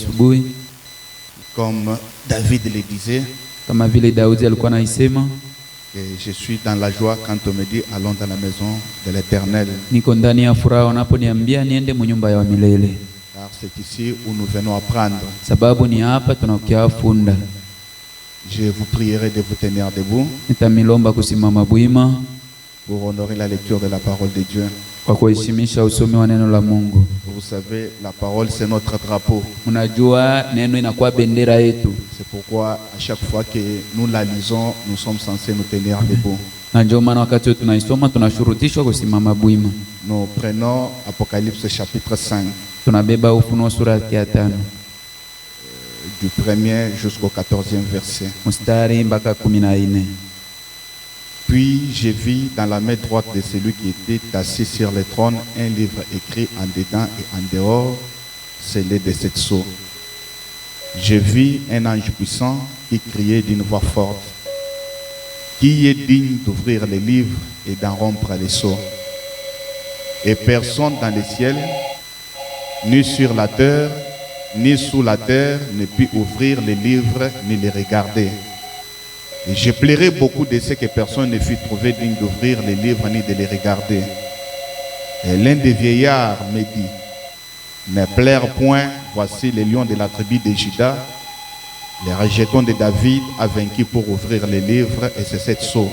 asubuhi. Comme David le disait, Kama vile Daudi alikuwa anaisema, et je suis dans la joie quand on me dit allons dans la maison de l'Éternel. niko ndani ya furaha wanaponiambia niende mnyumba ya milele. Car c'est ici où nous venons apprendre. Sababu ni hapa tunakuja funda. Je vous prierai de vous tenir debout Nitamilomba kusimama bwima pour honorer la lecture de la parole de Dieu. kwa kuheshimisha usomi wa neno la Mungu. Vous savez, la parole c'est notre drapeau. Unajua neno inakuwa bendera yetu. C'est pourquoi à chaque fois que nous la lisons, nous sommes censés nous tenir debout. Na ndio maana wakati tunaisoma tunashurutishwa kusimama bwima. Nous prenons Apocalypse chapitre 5, Tunabeba Ufunuo sura ya 5 du 1er jusqu'au 14e verset. mstari mpaka 14. Puis j'ai vu dans la main droite de celui qui était assis sur le trône un livre écrit en dedans et en dehors, scellé de 7 sceaux. J'ai vu un ange puissant qui criait d'une voix forte: qui est digne d'ouvrir les livres et d'en rompre les sceaux? Et personne dans le ciel, ni sur la terre, ni sous la terre, ne put ouvrir les livres ni les regarder. Et je pleurais beaucoup de ce que personne ne fut trouvé digne d'ouvrir les livres ni de les regarder. Et l'un des vieillards me dit: ne pleure point, voici les lions de la tribu de Juda, les rejetons de David a vaincu pour ouvrir les livres et ses 7 sceaux.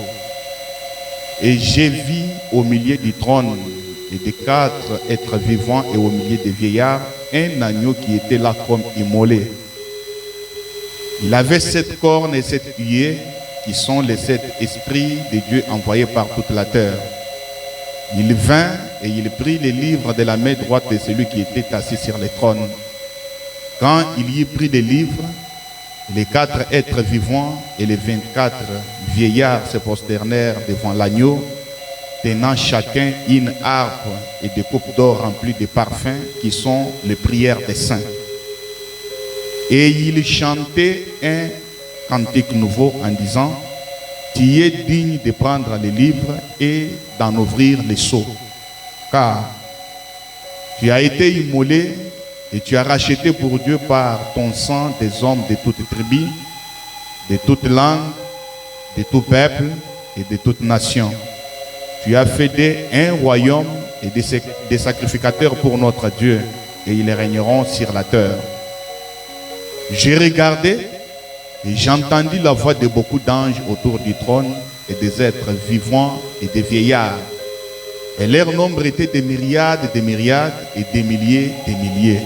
Et j'ai vu au milieu du trône et des 4 êtres vivants et au milieu des vieillards un agneau qui était là comme immolé. Il avait 7 cornes et 7 huées qui sont les 7 esprits de Dieu envoyés par toute la terre. Il vint et il prit les livres de la main droite de celui qui était assis sur le trône. Quand il y prit les livres, les 4 êtres vivants et les 24 vieillards se prosternèrent devant l'agneau, tenant chacun une harpe et des coupes d'or remplies de parfums qui sont les prières des saints. Et il chantait un cantique nouveau en disant: tu es digne de prendre les livres et d'en ouvrir les sceaux, car tu as été immolé et tu as racheté pour Dieu par ton sang des hommes de toutes tribus, de toutes langues, de tout peuple et de toute nation. Tu as fait d'eux un royaume et des sacrificateurs pour notre Dieu, et ils régneront sur la terre. J'ai regardé et j'entendis la voix de beaucoup d'anges autour du trône et des êtres vivants et des vieillards. Et leur nombre était des myriades et des milliers.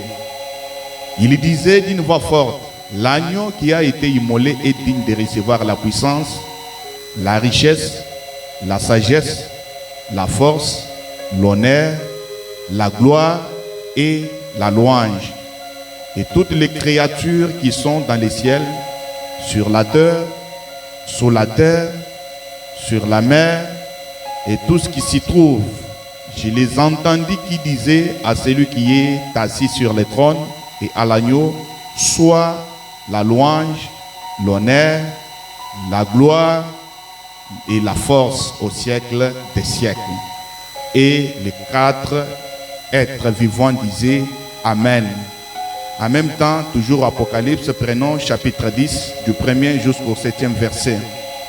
Ils disaient d'une voix forte: l'agneau qui a été immolé est digne de recevoir la puissance, la richesse, la sagesse, la force, l'honneur, la gloire et la louange. Et toutes les créatures qui sont dans les ciels, sur la terre, sous la terre, sur la mer, et tout ce qui s'y trouve, je les entendis qui disaient à celui qui est assis sur le trône et à l'agneau: soit la louange, l'honneur, la gloire et la force au siècle des siècles. Et les 4 êtres vivants disaient: Amen. En même temps, toujours Apocalypse, prenons chapitre 10, du 1er jusqu'au 7e verset.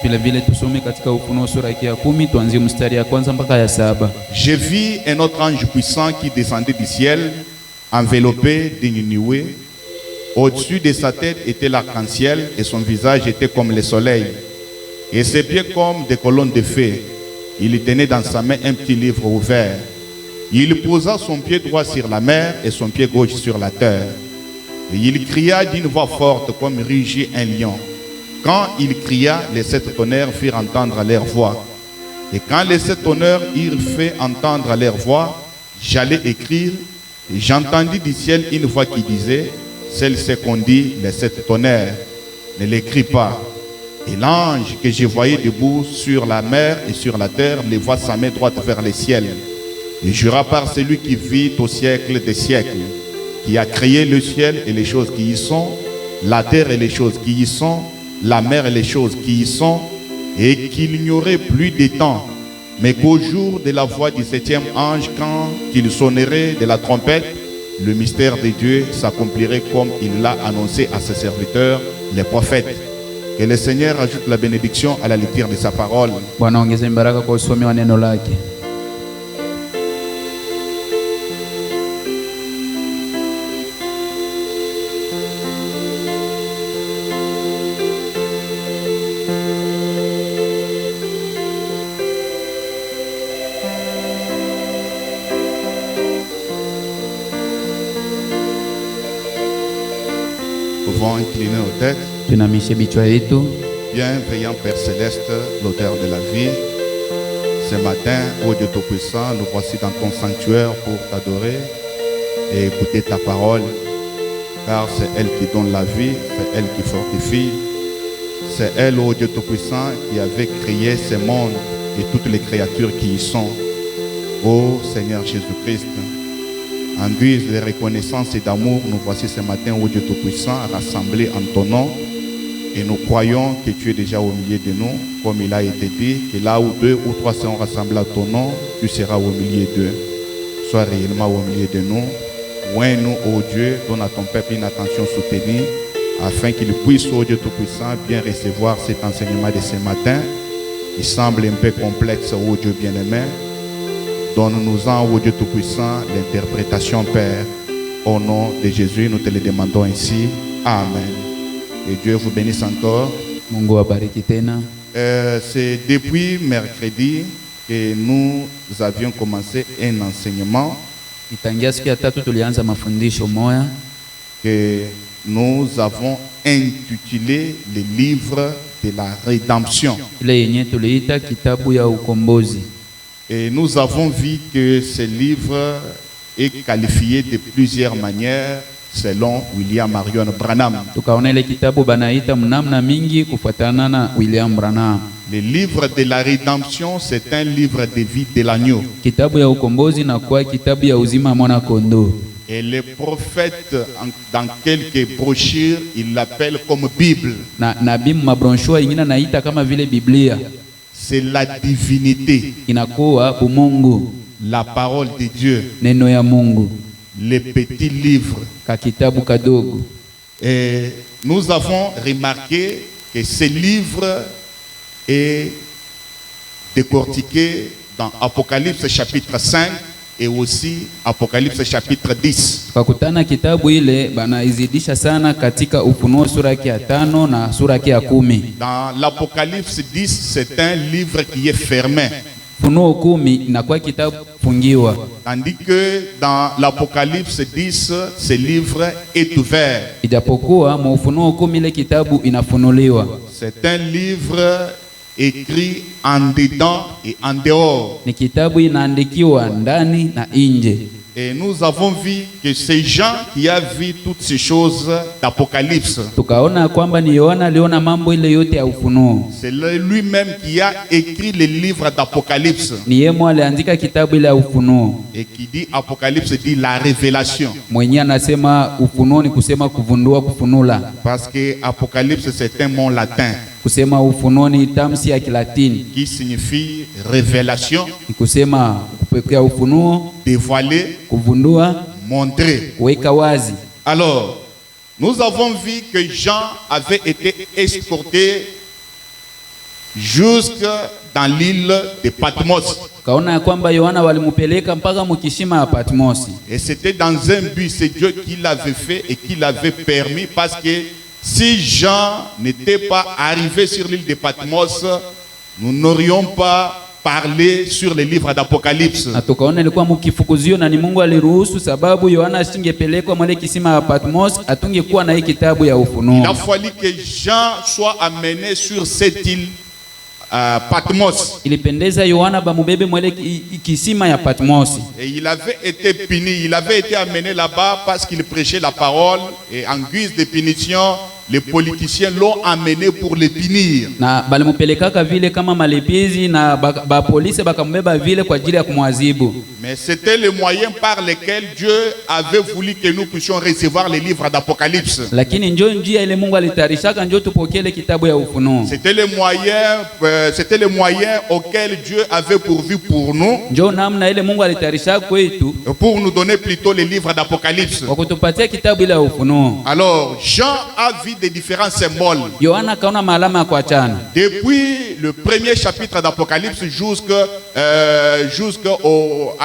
Vile vile tusome katika Ufunuo sura ya 10 tuanzie mstari ya kwanza mpaka ya 7. J'ai vu un autre ange puissant qui descendait du ciel, enveloppé d'une nuée. Au-dessus de sa tête était l'arc-en-ciel et son visage était comme le soleil. Et ses pieds comme des colonnes de feu. Il tenait dans sa main un petit livre ouvert. Il posa son pied droit sur la mer et son pied gauche sur la terre. Et il cria d'une voix forte comme rugit un lion. Quand il cria, les 7 tonnerres firent entendre leur voix. Et quand les 7 tonnerres eurent fait entendre leur voix, j'allais écrire, et j'entendis du ciel une voix qui disait: celle-ci qu'on dit les 7 tonnerres, ne l'écris pas. Et l'ange que je voyais debout sur la mer et sur la terre leva sa main droite vers le ciel. Et jura par celui qui vit au siècle des siècles, qui a créé le ciel et les choses qui y sont, la terre et les choses qui y sont, la mer et les choses qui y sont, et qu'il n'y aurait plus de temps, mais qu'au jour de la voix du 7e ange, quand il sonnerait de la trompette, le mystère de Dieu s'accomplirait comme il l'a annoncé à ses serviteurs, les prophètes. Que le Seigneur ajoute la bénédiction à la lecture de sa parole. Bwana ongeze baraka kwa usomi wa neno lake. Pouvons incliner nos têtes. Tunamishe bichwa yetu. Bienveillant Père Céleste, l'auteur de la vie, ce matin, ô Dieu Tout-Puissant, nous voici dans ton sanctuaire pour t'adorer et écouter ta parole, car c'est elle qui donne la vie, c'est elle qui fortifie, c'est elle, ô Dieu Tout-Puissant, qui avait créé ce monde et toutes les créatures qui y sont. Ô Seigneur Jésus-Christ, en guise de reconnaissance et d'amour, nous voici ce matin, ô Dieu Tout-Puissant, rassemblés en ton nom. Et nous croyons que tu es déjà au milieu de nous, comme il a été dit, que là où 2 ou 3 seront rassemblés à ton nom, tu seras au milieu d'eux. Sois réellement au milieu de nous. Oins-nous, ô Dieu, donne à ton peuple une attention soutenue, afin qu'il puisse, ô Dieu Tout-Puissant, bien recevoir cet enseignement de ce matin. Il semble un peu complexe, ô Dieu bien-aimé. Donne-nous-en, ô Dieu Tout-Puissant, l'interprétation, Père. Au nom de Jésus, nous te le demandons ainsi. Amen. Et Dieu vous bénisse encore. Mungu abariki tena. C'est depuis mercredi que nous avions commencé un enseignement Itangia siku ya tatu tulianza mafundisho moya que nous avons intitulé le livre de la rédemption. ile yenye tuliita kitabu ya ukombozi. Et nous avons vu que ce livre est qualifié de plusieurs manières selon William Marion Branham. Tukaona ile kitabu banaita mnamna mingi kufuatana na William Branham. Le livre de la rédemption, c'est un livre de vie de l'agneau. Kitabu ya ukombozi na kwa kitabu ya uzima mwana kondoo. Et les prophètes, dans quelques brochures, ils l'appellent comme Bible. Na nabii mabronshua ingine naita kama vile Biblia. C'est la divinité, Inakuwa bumungu, la parole de Dieu, neno ya Mungu, les petits livres. ka kitabu kadogo. Et nous avons remarqué que ce livre est décortiqué dans Apocalypse chapitre 5 et aussi Apocalypse chapitre 10. Tukakutana kitabu ile banaizidisha sana katika Ufunuo sura ya 5 na sura ya 10. Dans l'Apocalypse 10, c'est un livre qui est fermé. Ufunuo 10 inakuwa kitabu fungiwa. Tandis que dans l'Apocalypse 10, ce livre est ouvert. Ijapokuwa mu Ufunuo 10 ile kitabu inafunuliwa. C'est un livre écrit en dedans et en dehors. Ni kitabu inaandikiwa ndani na nje. Et nous avons vu que c'est Jean qui a vu toutes ces choses d'Apocalypse. Tukaona kwamba ni Yohana aliona mambo ile yote ya Ufunuo. C'est lui-même qui a écrit le livre d'Apocalypse. Ni yeye aliandika kitabu ile ya Ufunuo. Et qui dit Apocalypse dit la révélation. Mwenye anasema Ufunuo ni kusema kuvundua, kufunula. Parce que Apocalypse c'est un mot latin Kusema Ufunuo ni tamsi ya Kilatini. qui signifie révélation, Ni kusema kupekea ufunuo, dévoiler, kuvundua, montrer. kuweka wazi. Alors, nous avons vu que Jean avait été escorté jusque dans l'île de Patmos. Kaona ya kwamba Yohana walimupeleka mpaka mukishima ya Patmosi. Et c'était dans un but, c'est Dieu qui l'avait fait et qui l'avait permis, parce que si Jean n'était pas arrivé sur l'île de Patmos, nous n'aurions pas parlé sur les livres d'Apocalypse. Na tukaona ilikuwa mukifukuzio na ni Mungu aliruhusu, sababu Yohana asingepelekwa mwele kisima ya Patmos, atungekuwa na hii kitabu ya Il a Ufunuo. fallu que Jean soit amené sur cette île Patmos. Ilipendeza Yohana bamubebe mwele kisima ya Patmosi. Et il avait été puni, il avait été amené là-bas parce qu'il prêchait la parole, et en guise de punition, les politiciens l'ont amené pour le punir. Na balimupelekaka vile kama malipizi na ba polisi bakambeba vile kwa ajili ya kumwazibu. Mais c'était le moyen par lequel Dieu avait voulu que nous puissions recevoir les livres d'Apocalypse. Lakini njoo njia ile Mungu alitarishaka njoo tupokele kitabu ya Ufunuo. C'était le moyen auquel Dieu avait pourvu pour nous. Njoo namna ile Mungu alitarishaka kwetu pour nous donner plutôt les livres d'Apocalypse. kwa kutupatia kitabu ile ya Ufunuo. Alors, Jean a vu des différents symboles. Yohana kaona maalama ya kuachana. Depuis le premier chapitre d'Apocalypse jusqu'à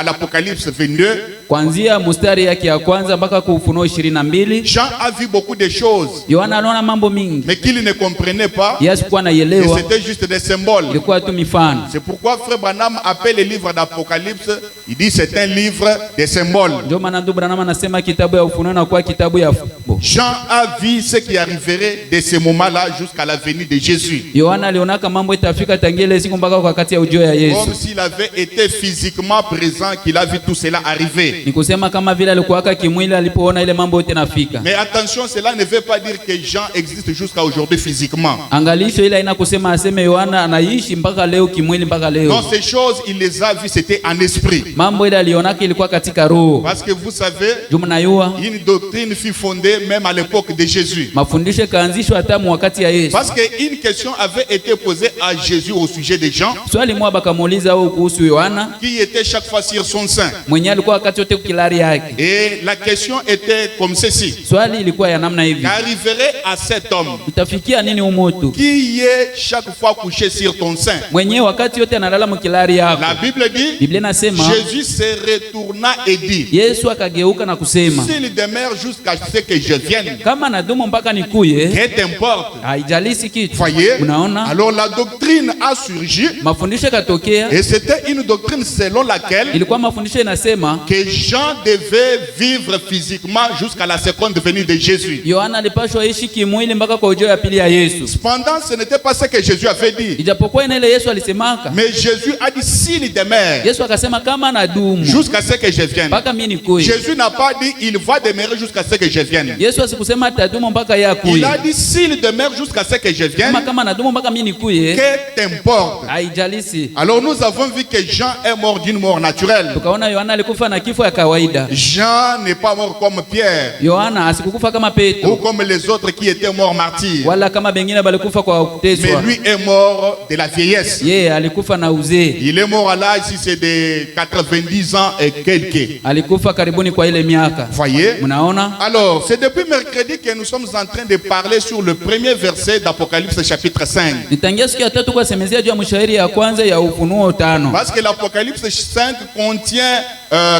l'Apocalypse 22. Kuanzia mstari yake ya kwanza mpaka ku Ufunuo 22. Jean a vu beaucoup de choses. Yohana aliona mambo mingi. Mais qu'il ne comprenait pas. Yesu kwa anaelewa. C'était juste des symboles. Ilikuwa tu mifano. C'est pourquoi Frère Branham appelle le livre d'Apocalypse, il dit c'est un livre des symboles. Ndio maana ndugu Branham anasema kitabu ya Ufunuo na kwa kitabu ya fumbo. Jean a vu ce qui arriverait de ce moment-là jusqu'à la venue de Jésus. Yohana alionaka mambo itafika tangia siku mpaka wakati ya ujio ya Yesu. Comme s'il avait été physiquement présent, qu'il a vu tout cela arriver. Ni kusema kama vile alikuwa kimwili alipoona ile mambo yote nafika. Mais attention, cela ne veut pas dire que Jean existe jusqu'à aujourd'hui physiquement. Angalisho ile ina kusema aseme Yohana anaishi mpaka leo kimwili mpaka leo. Donc ces choses, il les a vues, c'était en esprit. Mambo ile alionaka ilikuwa katika roho. Parce que vous savez, une doctrine fut fondée même à l'époque de Jésus. Mafundisho kaanzishwa hata wakati ya Yesu. Parce que une question avait été posée à Jésus au sujet de Jean. Swali moja bakamuuliza wao kuhusu Yohana. Qui était chaque fois sur son sein. Mwenye alikuwa wakati wote kilari yake. Et la question était comme ceci. Swali ilikuwa ya namna hivi. Qu'arriverait à cet homme? Itafikia nini umutu? Qui est chaque fois couché sur ton sein. Mwenye wakati wote analala mkilari yako. La Bible dit. Biblia inasema. Jésus se retourna et dit. Yesu akageuka na kusema. S'il demeure jusqu'à ce que je vienne. Kama nadumu mpaka nikuye. Qu'est importe? Haijalisi kitu. Voyez? Unaona? Alors la doctrine a surgi. Mafundisho katokea. Et c'était une doctrine selon laquelle. Ilikuwa mafundisho inasema. Que Jean devait vivre physiquement jusqu'à la seconde venue de Jésus. Yohana alipashwa ishi kimwili mpaka kwa ujio ya pili ya Yesu. Cependant, ce n'était pas ce que Jésus avait dit. Ijapokuwa ile Yesu alisemaka. Mais Jésus a dit s'il demeure. Yesu akasema kama nadumu. Jusqu'à ce que je vienne. Mpaka mimi nikuye. Jésus n'a pas dit il va demeurer jusqu'à ce que je vienne. Yesu asikusema atadumu mpaka yeye akuye. Il a dit s'il demeure jusqu'à ce que je vienne. Kama nadumu mpaka mimi nikuye. Qu'importe. Haijalisi. Alors nous avons vu que Jean est mort d'une mort naturelle. Tukaona Yohana alikufa na kifo ya kawaida. Jean n'est pas mort comme Pierre. Yohana asikukufa kama Petro. Ou comme les autres qui étaient morts martyrs. Wala kama bengine balikufa kwa kuteswa. Mais lui est mort de la vieillesse. Yeye alikufa na uzee. Il est mort à l'âge si c'est de 90 ans et quelques. Alikufa karibuni kwa ile miaka. Voyez? Mnaona? Alors, c'est depuis mercredi que nous sommes en train de parler sur le premier verset d'Apocalypse chapitre 5. Nitangia siku ya tatu kwa semezia juu ya mshairi ya kwanza ya Ufunuo 5. Parce que l'Apocalypse 5 contient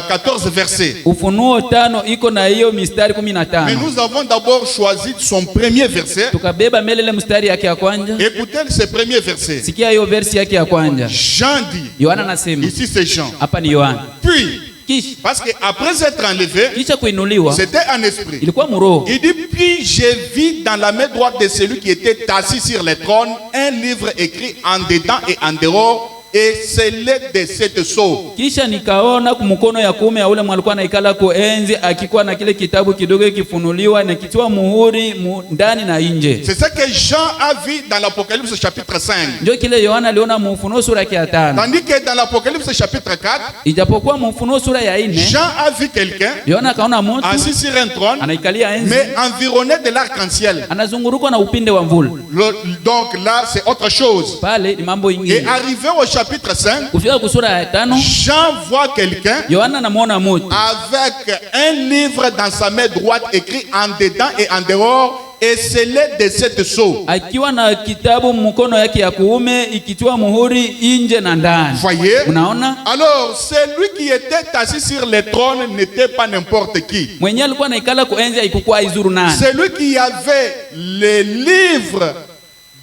14 versets. Ufunuo 5 iko na hiyo mistari 15. Mais nous avons d'abord choisi son premier verset. Tukabeba melele mstari yake ya kwanza. Écoutez ce premier verset. Sikia hiyo versi yake ya kwanza. Jean dit. Yohana anasema. Ici c'est Jean. Hapa ni Yohana. Puis parce que après être enlevé, c'était en esprit. Il dit puis j'ai vu dans la main droite de celui qui était assis sur le trône un livre écrit en dedans et en dehors et scellé de sept sceaux. Kisha nikaona kumkono ya kuume ya ule mwalikuwa anaikala kuenzi akikuwa na kile kitabu kidogo kifunuliwa na kitiwa muhuri ndani na nje. C'est ça que Jean a vu dans l'Apocalypse chapitre 5. Ndio kile Yohana aliona mu Ufunuo sura ya 5. Tandis que dans l'Apocalypse chapitre 4, ijapokuwa mu Ufunuo sura ya 4, Jean a vu quelqu'un Yohana kaona mtu assis sur un trône anaikalia enzi mais environné de l'arc-en-ciel. Anazungurukwa na upinde wa mvula. Donc là c'est autre chose. Pale ni mambo ingine. Et arrivé au chapitre 5, Jean voit quelqu'un avec un livre dans sa main droite écrit en dedans et en dehors et scellé de sept sceaux. Akiwa na kitabu mkono yake ya kuume ikitiwa muhuri nje na ndani. Voyez? Unaona? Alors celui qui était assis sur le trône n'était pas n'importe qui. Mwenye alikuwa anaikala kuenzi haikuwa izuru nani. Celui qui avait le livre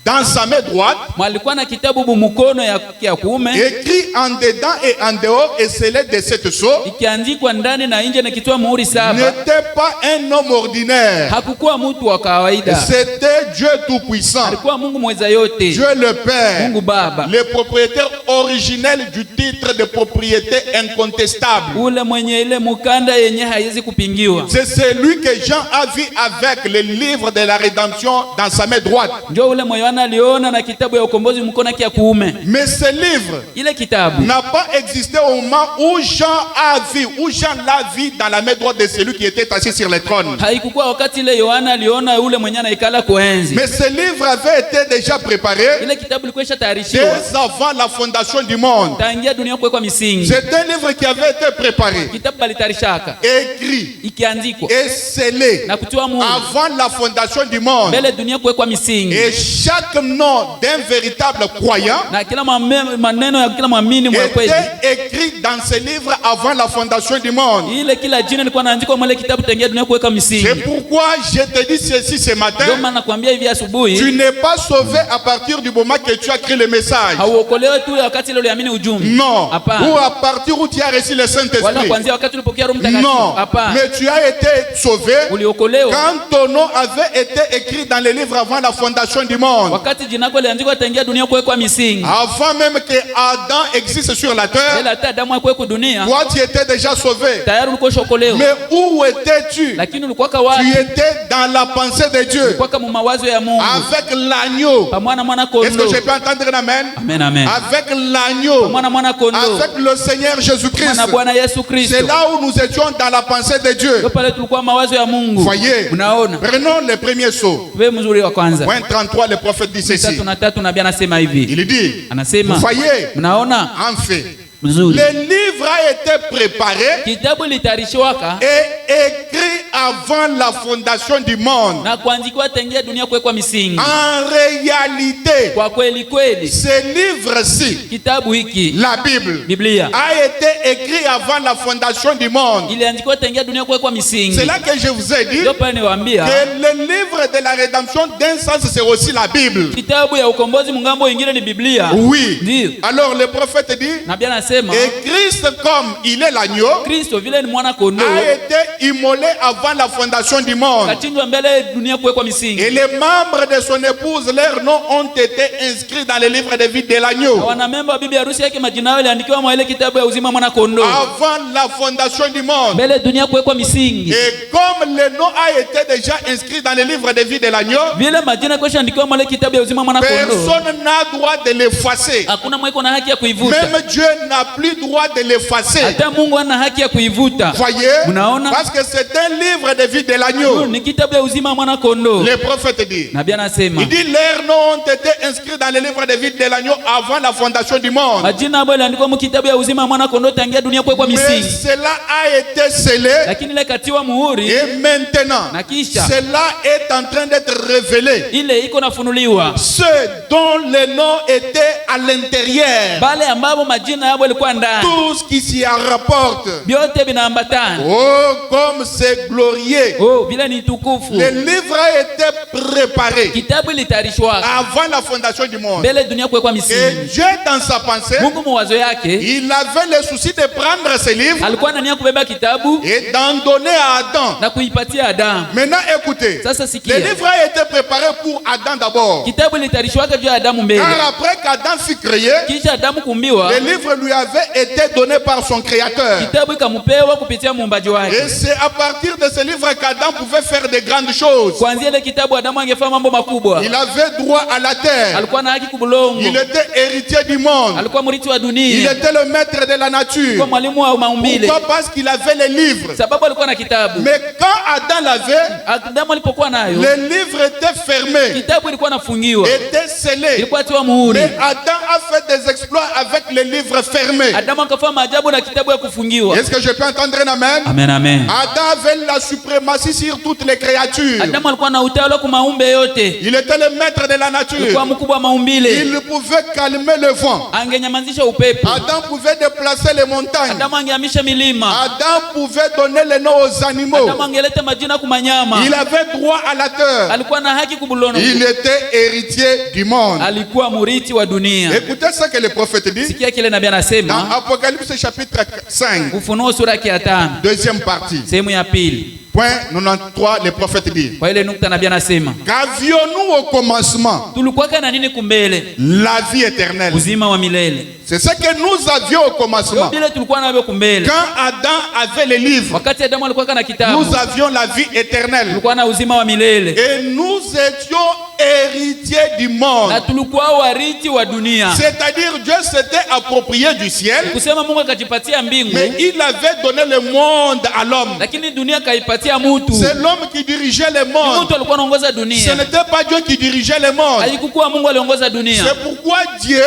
dans sa main droite, Mwalikuwa na kitabu mumukono ya kuume, écrit en dedans et en dehors et scellé de 7 sceaux, ikiandikwa ndani na nje na kitoa muhuri 7. n'était pas un homme ordinaire. Hakukuwa mtu wa kawaida. C'était Dieu Tout-Puissant, Alikuwa Mungu mweza yote, Dieu le Père, Mungu Baba, le propriétaire originel du titre de propriété incontestable. ule mwenye ile mukanda yenye haiwezi kupingiwa. C'est celui que Jean a vu avec le livre de la rédemption dans sa main droite. Ndio ule mwe Yohana aliona na kitabu ya ukombozi mkono wake ya kuume. Mais ce livre Ile kitabu n'a pas existé au moment où Jean a vu, où Jean l'a vu dans la main droite de celui qui était assis sur le trône. haikukuwa wakati ile Yohana aliona ule mwenye anaikala kuenzi. Mais ce livre avait été déjà préparé Ile kitabu ilikuwa ishatayarishwa dès avant la fondation du monde. tangia dunia kuwekwa misingi. C'est un livre qui avait été préparé, Kitabu balitayarishaka, écrit ikiandikwa et scellé na kutiwa muhuri avant la fondation du monde. mbele dunia kuwekwa misingi. Et chaque nom d'un véritable croyant Na kila maneno ya kila mwamini mwa kweli était écrit dans ce livre avant la fondation du monde. ile kila jina lilikuwa naandikwa mwele kitabu tangia dunia kuweka misingi. C'est pourquoi je te dis ceci ce matin. Ndio maana nakwambia hivi Tu asubuhi, n'es pas sauvé à partir du moment que tu as écrit le message. hauokolewe tu wakati ile uliamini ujumbe. Non. Hapana. Ou à partir où tu as reçu le Wala Saint-Esprit. kuanzia wakati ulipokea Roho Mtakatifu. Non. Hapana. Mais tu as été sauvé Uliokolewa quand ton nom avait été écrit dans les livres avant la fondation du monde. wakati jina lako liandikwa tangia dunia kuwekwa misingi. Avant même que Adam existe sur la terre, Bila hata Adamu akuweko dunia, toi tu étais déjà sauvé. tayari ulikuwa ushaokolewa. Mais où étais-tu? Lakini ulikuwa Tu wapi? étais dans la pensée de Dieu, Ulikuwa kama mawazo ya Mungu. avec l'agneau. Pamoja na mwana Est-ce que kondoo. je peux entendre un amen? Amen, amen. Avec l'agneau, Pamoja na mwana kondoo. avec le Seigneur Jésus-Christ. Na Bwana Yesu Kristo. C'est là où nous étions dans la pensée de Dieu. Ndio pale tulikuwa mawazo ya Mungu. Voyez, Unaona? prenons le premier saut. Wewe mzuri wa kwanza. Point 33, le prophète dit ceci. 3:3 nabii anasema hivi. Il dit, Anasema, vous voyez, mnaona en fait, mzuri. le livre a été préparé Kitabu litayarishwaka et écrit avant la fondation du monde. na kuandikiwa tangia dunia kuwekwa misingi. En réalité, Kwa kweli kweli, ce livre-ci, kitabu hiki, la Bible, Biblia, a été écrit avant la fondation du monde. iliandikiwa tangia dunia kuwekwa misingi. C'est là que je vous ai dit Ndio pale niwaambia que le livre de la rédemption, d'un sens, c'est aussi la Bible. kitabu ya ukombozi mungambo ingine ni Biblia. Oui. Ndio. Alors le prophète dit, Nabii anasema et Christ, comme il est l'agneau, Kristo vile ni mwana kondoo a été immolé avant la fondation du monde. kachinjwa mbele dunia kuwekwa misingi. Et les membres de son épouse, leurs noms ont été inscrits dans le livre de vie de l'agneau. Wanamemba wa bibi harusi yake majina yao yaliandikiwa mwa ile kitabu ya uzima mwana kondoo Avant la fondation du monde. mbele dunia kuwekwa misingi. Et comme le nom a été déjà inscrit dans le livre de vie de l'agneau, Vile majina kwa shandikiwa mwa ile kitabu ya uzima mwana kondoo, personne n'a droit de l'effacer. hakuna mweko na haki ya kuivuta. Même Dieu n'a plus droit de l'effacer. Hata Mungu hana haki ya kuivuta. Voyez? Mnaona? Parce que c'est un livre de vie de l'agneau. Ni kitabu ya uzima mwana kondoo. Le prophète dit, Nabii anasema il dit, leurs noms ont été inscrits dans le livre de vie de l'agneau avant la fondation du monde. majina ambayo yaliandikwa mu kitabu ya uzima mwana kondoo tangia dunia kuwekwa Mais misingi, cela a été scellé lakini ile katiwa muhuri et maintenant, na kisha cela est en train d'être révélé. ile iko nafunuliwa. Ceux dont les noms étaient à l'intérieur, Bale ambao majina yao yalikuwa ndani, tout ce qui s'y rapporte. vyote vinaambatana. Oh, comme c'est glorieux. Oh, vile ni tukufu. Le livre a été préparé Kitabu ilitayarishwa avant la fondation du monde. mbele dunia kuwekwa Et misingi. Dieu, dans sa pensée, Mungu mawazo yake il avait le souci de prendre ce livre alikuwa na nia kubeba kitabu et d'en donner à Adam. na kuipatia Adamu. Maintenant, écoutez. Sasa Le sikia, livre a été préparé pour Adam d'abord. kitabu ilitayarishwa juu ya Adamu mbele, Car après qu'Adam fut créé, kisha Adamu kumbiwa, le livre lui avait été donné par son créateur. kitabu ikamupewa kupitia muumbaji wake. Et c'est à partir de ce livre qu'Adam pouvait faire de grandes choses. Kuanzia ile kitabu Adamu angefanya mambo makubwa. Il avait droit à la terre. Alikuwa na haki kubulongo, Il était héritier du monde. alikuwa mrithi wa Il dunia, était le maître de la alikuwa nature. mwalimu wa maumbile, Pourquoi? Parce qu'il avait les livres. sababu alikuwa na kitabu. Mais quand Adam l'avait, Adamu alipokuwa nayo, le livre était fermé, kitabu ilikuwa nafungiwa, était scellé. ilikuwa tiwa muhuri. Mais Adam a fait des exploits avec les livres fermés. Adamu akafanya maajabu na kitabu ya kufungiwa. Est-ce que je peux entendre un amen? Amen, amen. Adam avait la suprématie sur toutes les créatures. Adamu alikuwa na utawala kumaumbe yote. Il était le maître de la nature. Alikuwa mkubwa wa maumbile. Il pouvait calmer le vent. Angenyamazisha upepo. Adam pouvait déplacer les montagnes. Adamu angehamisha milima. Adam pouvait donner les noms aux animaux. Adamu angeleta majina kumanyama. Il avait droit à la terre. Alikuwa na haki kubulono. Il était héritier du monde. Alikuwa murithi wa dunia. Écoutez ce que le prophète dit. Sikia kile nabii anasema. Dans Apocalypse chapitre 5. Ufunuo sura ya 5. Deuxième partie. Sehemu ya pili. Point 93, le prophète dit. Kwa ile nukta nabii anasema. Qu'avions-nous au commencement? Tulikuwa na nini kumbele? La vie éternelle. Uzima wa milele. C'est ce que nous avions au commencement. Bila tulikuwa navyo kumbele. Quand Adam avait les livres, wakati Adamu alikuwa na kitabu, nous avions la vie éternelle. Tulikuwa na uzima wa milele. Et nous étions héritiers du monde. Na tulikuwa warithi wa dunia. C'est-à-dire Dieu s'était approprié du ciel. Kusema Mungu akajipatia mbingu. Mais il avait donné le monde à l'homme. Lakini dunia kaipatia mtu. C'est l'homme qui dirigeait le monde. Mtu alikuwa anaongoza dunia. Ce n'était pas Dieu qui dirigeait le monde. Haikuwa Mungu aliongoza dunia. C'est pourquoi Dieu,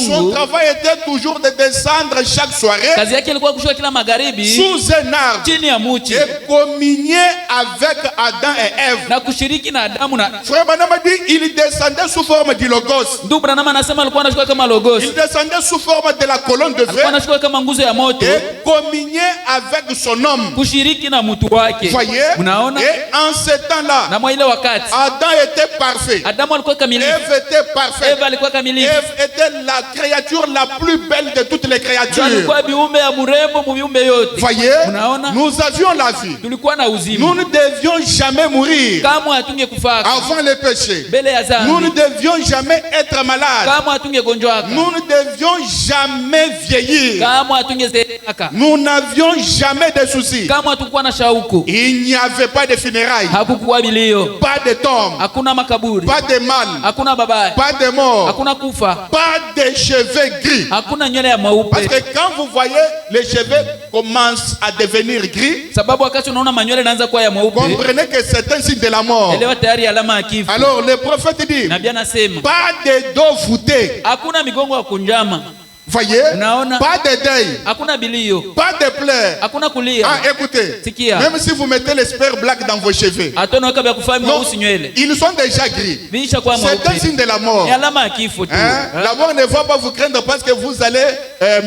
son travail était toujours de descendre chaque soirée. Kazi yake ilikuwa kushuka kila magharibi. Sous un arbre. Chini ya mti. Et communier avec Adam et Ève. Na kushiriki na Adamu na. Frère Branham a dit il descendait sous forme du logos. Ndugu Branham anasema alikuwa anashuka kama logos. Il descendait sous forme de la colonne de feu. Alikuwa anashuka kama nguzo ya moto. Et communier avec son homme. Kushiriki na mtu wake. Voyez? Unaona? Et en ce temps-là, na mwa ile wakati Adam était parfait. Adamu alikuwa kamilifu. Ève était parfaite. Eva alikuwa kamilifu. Ève était la créature la plus belle de toutes les créatures. Alikuwa biumbe ya mrembo mu biumbe yote. Voyez? Unaona? Nous avions la vie. Tulikuwa na uzima. Nous ne devions jamais mourir. Kama hatungekufaka. Avant le péché. Mbele ya dhambi. Nous ne devions jamais être malades. Kama hatungegonjwaka. Nous ne devions jamais vieillir. Kama hatungezeeka. Nous n'avions jamais de soucis. Kama hatukuwa na shauku. Il n'y avait pas de funérailles. Hakukuwa bilio. Pas de tombes. Hakuna makaburi. Pas de mal. Hakuna babaya. Pas de mort. Hakuna kufa. Pas de cheveux gris. Hakuna nywele ya mweupe. Parce que quand vous voyez les cheveux commencent à devenir gris, sababu wakati unaona manywele yanaanza kuwa ya mweupe, comprenez que c'est un signe de la mort. elewa tayari alama ya kifo. Alors le prophète dit, nabii anasema, pas de dos voûtés. Hakuna migongo ya kunjama. Voyez? Unaona? Pas de deuil. Hakuna bilio. Pas de pleurs. Hakuna kulia. Ah, écoutez. Sikia. Même si vous mettez les spare black dans vos cheveux, atona waka kufahamu mweusi nywele, ils sont déjà gris. Visha kwa mweupe. C'est un signe de la mort. Ni alama ya kifo tu. La mort ne va pas vous craindre parce que vous allez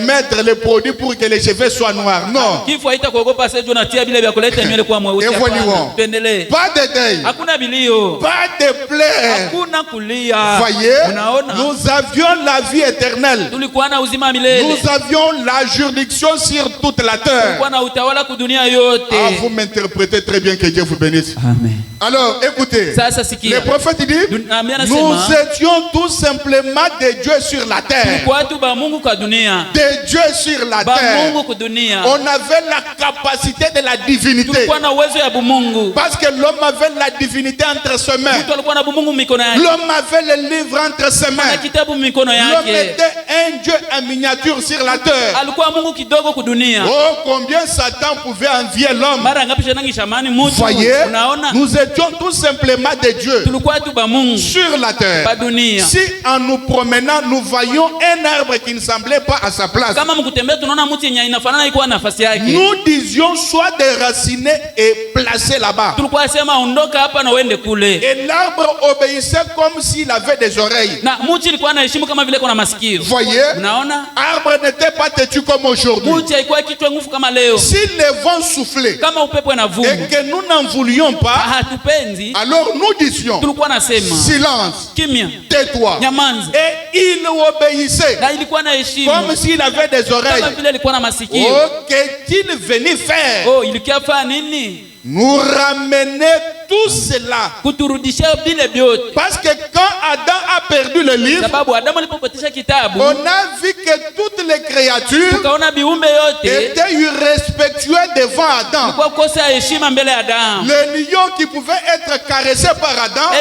mettre les produits pour que les cheveux soient noirs. Non. Kifo haitakuogopa sasa juu unatia vile vya kuleta nywele kwa mweusi. Tuendelee. Pas de deuil. Hakuna bilio. Pas de pleurs. Hakuna kulia. Voyez? Unaona? Nous avions la vie éternelle. Tulikuwa na uzima milele. Nous avions la juridiction sur toute la terre. Tulikuwa na utawala kudunia yote. Ah, vous m'interprétez très bien, que Dieu vous bénisse. Amen. Alors, écoutez. Sasa sikia. Le prophète dit, nous étions tout simplement des dieux sur la terre. Tulikuwa tu ba Mungu kwa dunia. Des dieux sur la ba terre. Mungu kwa dunia. On avait la capacité de la divinité. Tulikuwa na uwezo ya bumungu. Parce que l'homme avait la divinité entre ses mains. Mtu alikuwa na bumungu mikono yake. L'homme avait le livre entre ses mains. Na kitabu mikono yake. L'homme était un dieu en miniature sur la terre. Alikuwa Mungu kidogo kwa dunia. Oh, combien Satan pouvait envier l'homme. Mara ngapi shetani shamani mtu. Voyez, unaona? nous étions tout simplement des dieux. Tulikuwa tu ba Mungu sur la terre. Ba dunia. Si en nous promenant nous voyions un arbre qui ne semblait pas à sa place. Kama mkutembea tunaona mti yenye inafanana iko nafasi yake. Nous disions soit déraciner et placer là-bas. Tulikuwa sema ondoka hapa na uende kule. Et l'arbre obéissait comme s'il avait des oreilles. Na mti ilikuwa anaheshimu kama vile kuna masikio. Voyez? Unaona? Arbre n'était pas têtu comme aujourd'hui. Mti haikuwa kichwa nguvu kama leo. Si le vent soufflait kama upepo unavuma et que nous n'en voulions pas, hatupenzi, alors nous disions tulikuwa nasema silence, kimya, tais-toi. nyamanza. Et il obéissait na ilikuwa na heshima comme s'il avait des oreilles. kama vile ilikuwa na masikio. Oh, qu'est-il venu faire? Oh, ilikuwa fanya nini? Nous ramener tout cela. Kuturudishia vile vyote. Parce que quand Adam a perdu le livre, sababu Adamu alipopoteza kitabu, on a vu que toutes les créatures tukaona biumbe yote étaient irrespectueux devant Adam. kwa kosa heshima mbele ya Adamu. Le lion qui pouvait être caressé par Adam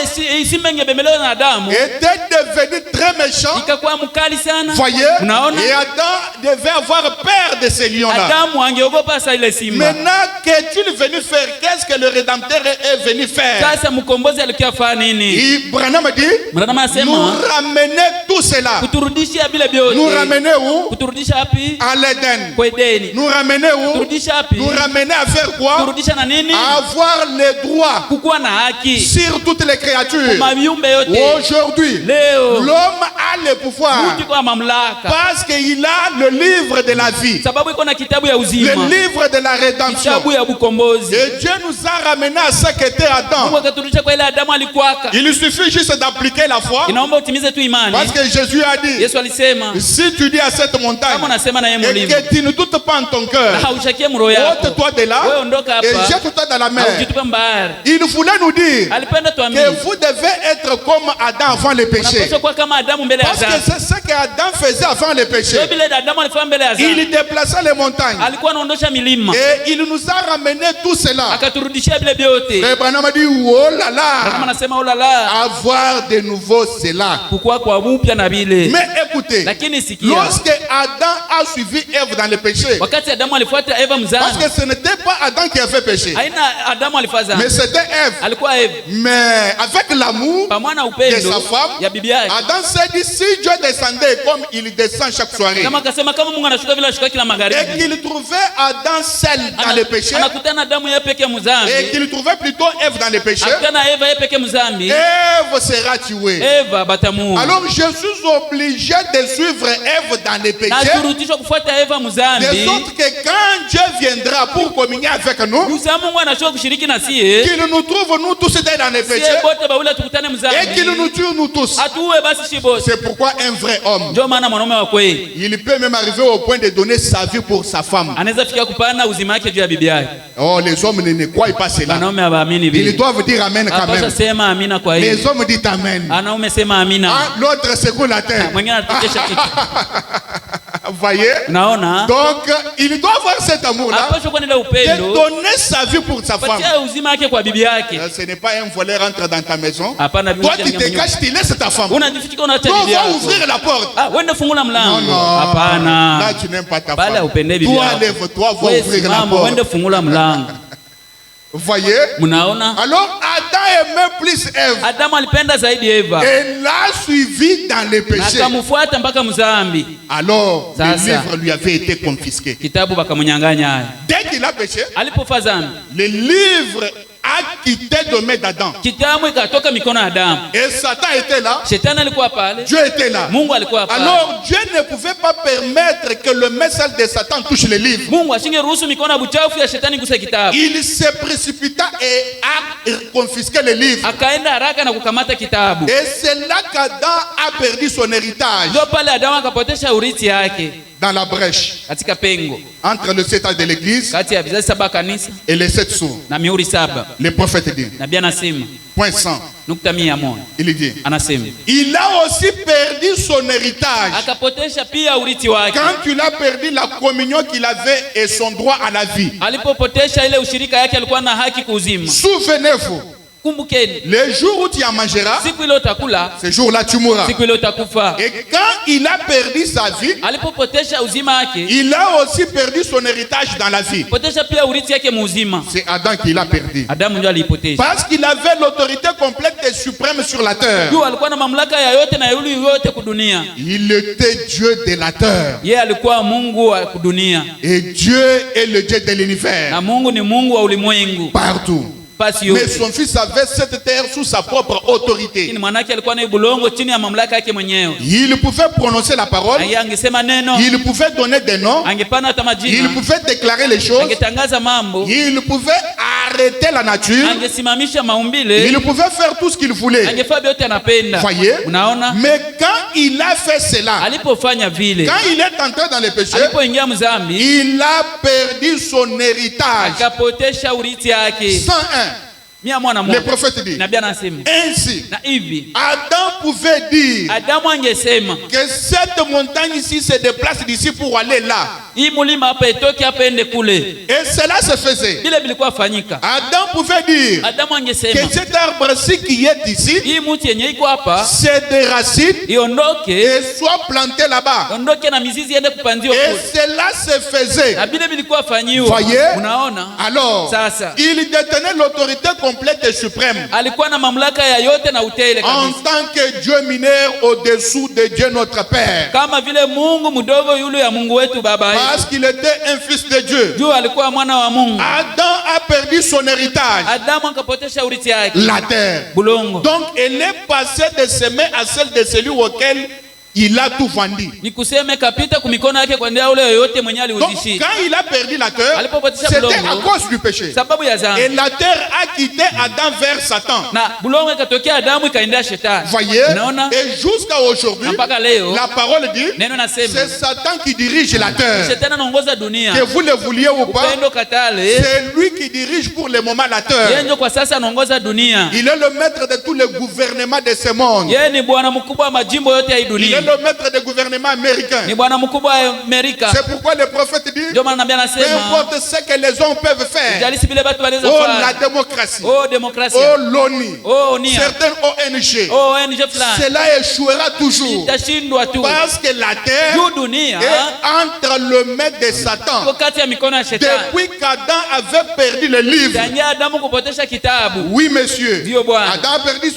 était devenu très méchant. ikakuwa mkali sana. Voyez? Unaona? Et Adam devait avoir peur de ces lions-là. Adamu angeogopa sa ile simba. Maintenant, qu'est-il venu faire? Qu'est-ce que le Rédempteur est venu venu faire? Sasa mkombozi alikuwa afanya nini? Branham dit, Branham asema nous ramener tout cela. kuturudishia bila vyote. Nous ramener où? Kuturudisha wapi? À l'Éden. Kwa Edeni. Nous ramener où? Kuturudisha wapi? Nous ramener à faire quoi? Kuturudisha na nini? À avoir les droits Kukuwa na haki sur toutes les créatures. maviumbe yote. Aujourd'hui, Leo l'homme a le pouvoir mtu kwa mamlaka parce qu'il a le livre de la vie, sababu iko na kitabu ya le uzima, livre de la rédemption. kitabu ya bukombozi. Et Dieu nous a ramené à ce qu'était Adam. Mungu akaturudisha kwa ile Adamu alikuwaka. Il suffit juste d'appliquer la foi, Inaomba utimize tu imani. parce que Jésus a dit, Yesu alisema si tu dis à cette montagne kama unasema na yeye et mlima que tu ne doutes pas en ton cœur, na haushakie mroho yako, ôte-toi de là wewe ondoka et hapa jette-toi dans la mer. ujitupe mbaya. Il voulait nous dire Alipenda tuamini que vous devez être comme Adam avant le péché. unapaswa kuwa kama Adamu mbele ya Parce que dhambi. c'est ce qu'Adam faisait avant le péché. Ndio vile Adamu alifanya mbele ya dhambi. Il déplaçait les montagnes. Alikuwa anaondosha milima Et il nous a ramené tout cela. akaturudishia vile vyote. Et Branham a dit, oh là Kama là, anasema oh la la, avoir de nouveau cela. kukua kwa upya na vile. Mais écoutez, Lakini sikia, lorsque Adam a suivi Ève dans le péché, wakati Adamu alifuata Eva parce mzani, que ce n'était pas Adam qui a fait péché, haina Adamu alifanya dhambi, mais c'était Ève. alikuwa Eva. Mais avec l'amour Pamoja na de upendo sa femme, ya bibi yake, Adam s'est dit, si Dieu descendait comme il descend chaque soirée, kama akasema kama Mungu anashuka vile anashuka kila et magharibi, qu'il trouvait Adam seul dans le péché, anakutana Adamu yeye peke mzambi, et qu'il trouvait plutôt Ève dans le péché, akutana Eva yeye peke mzambi, Ève sera tuée. Eva batamu. Alors je suis obligé de suivre Ève dans le péché, Na turudishwa kufuata Eva de mzambi. sorte que quand Dieu viendra pour communier avec nous, Usa Mungu anashuka kushiriki na sie. qu'il nous trouve nous tous dans le péché, Sie bote baula tukutane et qu'il mzambi. nous tue nous tous. Atuwe basi shi bote. C'est pourquoi un vrai homme, Ndio maana mwanaume wa kweli il peut même arriver au point de donner sa vie pour sa femme. anaweza fikia kupana uzima wake juu ya bibi yake. Oh, les hommes ne croient pas cela. Wanaume hawaamini Ils vile. doivent dire Amen quand Hapaswa même. sema amina kwa hiyo. Les hommes disent Amen. Wanaume sema amina. Ah, l'autre secoue la tête. Mwingine anatukesha kichwa. Voyez? Unaona? Donc, il doit avoir cet amour-là, Hapaswa kuwa na ile de upendo. donner sa vie pour sa femme. Patia uzima wake kwa bibi yake. Ce n'est pas un voleur rentre dans ta maison. Hapana bibi Toi, yake. tu te caches, tu laisses ta femme. Unajifichika unaacha Toi, bibi va yako. ouvrir la porte. Ah, wende fungula Non, mlango. non. Hapana. Là, tu n'aimes pas ta Bala femme. upende bibi Toi, yako. lève-toi, va Wewe ouvrir la simama, wende porte. fungula mlango. Voyez? Mnaona? Alors, Adam aimait plus Ève. Adamu alipenda zaidi Eva. Et l'a suivi dans le Na péché. akamfuata mpaka mzambi. Alors, le Sasa. livre lui avait été confisqué. Kitabu bakamnyang'anya. Dès qu'il a péché, Alipofa dhambi, le livre a quitté de main d'Adam. kitabu ikatoka mikono ya Adamu. Et Satan était là. Shetani alikuwa pale, Dieu était là. Mungu alikuwa pale. Alors, Dieu ne pouvait pas permettre que le message de Satan touche le livre. Mungu asingeruhusu mikono ya buchafu ya shetani guse kitabu. Il se précipita et a confisqué le livre. Akaenda haraka na kukamata kitabu. Et c'est là qu'Adam a perdu son héritage Ndio pale Adamu akapotesha urithi yake dans la brèche katika pengo entre le 7 ans de l'église kati ya vizazi saba kanisa et les 7 sceaux. na mihuri saba. Le prophète dit, Nabii anasema point 100, nukta 100, il dit, anasema il a aussi perdu son héritage. akapotesha pia urithi wake. Quand il a perdu la communion qu'il avait et son droit à la vie. Alipopotesha ile ushirika yake, alikuwa na haki kuuzima. Souvenez-vous, Kumbukeni, le jour où tu en mangeras, siku ile utakula, ce jour-là tu mourras. siku ile utakufa. Et quand il a perdu sa vie, Alipopotesha uzima wake, il a aussi perdu son héritage dans la vie. potesha pia urithi yake muuzima. C'est Adam qui l'a perdu. Adamu ndio aliipotesha. Parce qu'il avait l'autorité complète et suprême sur la terre. Juu alikuwa na mamlaka ya yote na yule yote kudunia. Il était Dieu de la terre. Yeye alikuwa Mungu wa kudunia. Et Dieu est le Dieu de l'univers. Na Mungu ni Mungu wa ulimwengu. Partout. Pasi Mais yote. son fils avait cette terre sous sa propre autorité. Lakini mwanake alikuwa na bulongo chini ya mamlaka yake mwenyewe. Il pouvait prononcer la parole. Yeye angesema neno, Il pouvait donner des noms. angepana hata Il majina, pouvait déclarer les choses. angetangaza mambo, Il pouvait arrêter la nature. angesimamisha maumbile, Il pouvait faire tout ce qu'il voulait. angefanya yote anapenda. Voyez? Unaona? Mais quand il a fait cela, Alipofanya vile, quand il est entré dans le péché, alipoingia mzambi, il a perdu son héritage. akapotesha urithi yake. 101. Le 101. prophète dit, Nabii anasema ainsi, na hivi Adam pouvait dire Adamu angesema que cette montagne ici se déplace d'ici pour aller là. hii mulima hapa itoke hapa ende kule. Et cela se faisait. Vile vilikuwa fanyika. Adam pouvait dire Adamu que angesema cet arbre-ci qui est ici hii mti yenye iko hapa se déracine iondoke, et soit planté là-bas. ondoke na mizizi iende kupandiwa Et kule. cela se faisait. Na vile vilikuwa fanyiwa. Voyez? Unaona? Alors, Sasa il détenait l'autorité complète et suprême. Alikuwa na mamlaka ya yote na utele En kabisa. tant que Dieu mineur au-dessous de Dieu notre Père. Kama vile Mungu mdogo yule ya Mungu wetu baba yetu. Parce qu'il était un fils de Dieu. Juu alikuwa mwana wa Mungu. Adam a perdu son héritage. Adamu akapotesha urithi yake. La terre. Bulongo. Donc elle est passée de ses mains à celle de celui auquel il a tout vendu. Ni kuseme kapita kumikono yake kwa ndia ule yoyote mwenye Donc aliuzishi. quand il a perdu la terre, Alipopotisha c'était bulongo. à cause du péché. Sababu ya dhambi. Et la terre a quitté Adam vers Satan. Na bulongo ikatokea Adamu ikaendea shetani. Voyez? Unaona? Et jusqu'à aujourd'hui, Mpaka leo la parole dit, neno nasema c'est Satan qui dirige la terre. shetani anaongoza dunia. Que vous le vouliez ou pas, Upendo katale. c'est lui qui dirige pour le moment la terre. Yeye ndio kwa sasa anaongoza dunia. Il est le maître de tous les gouvernements de ce monde. Yeye ni bwana mkubwa wa majimbo yote ya hii Il dunia. est le maître des gouvernements américains. Ni bwana mkubwa wa Amerika. C'est pourquoi le prophète dit, Ndio maana nabii peu anasema importe ce que les hommes peuvent faire, jalisi vile watu wanaweza oh la kufanya. démocratie, Oh demokrasia. oh l'ONU, Oh nia. certaines ONG, Oh ONG fulani. cela échouera toujours. Itashindwa tu. Parce que la terre Juu dunia est entre le maître de Satan. iko kati ya mikono ya shetani. Depuis qu'Adam avait perdu le livre, Tangia Adamu kupotesha kitabu. oui monsieur, Ndio bwana. Adam a perdu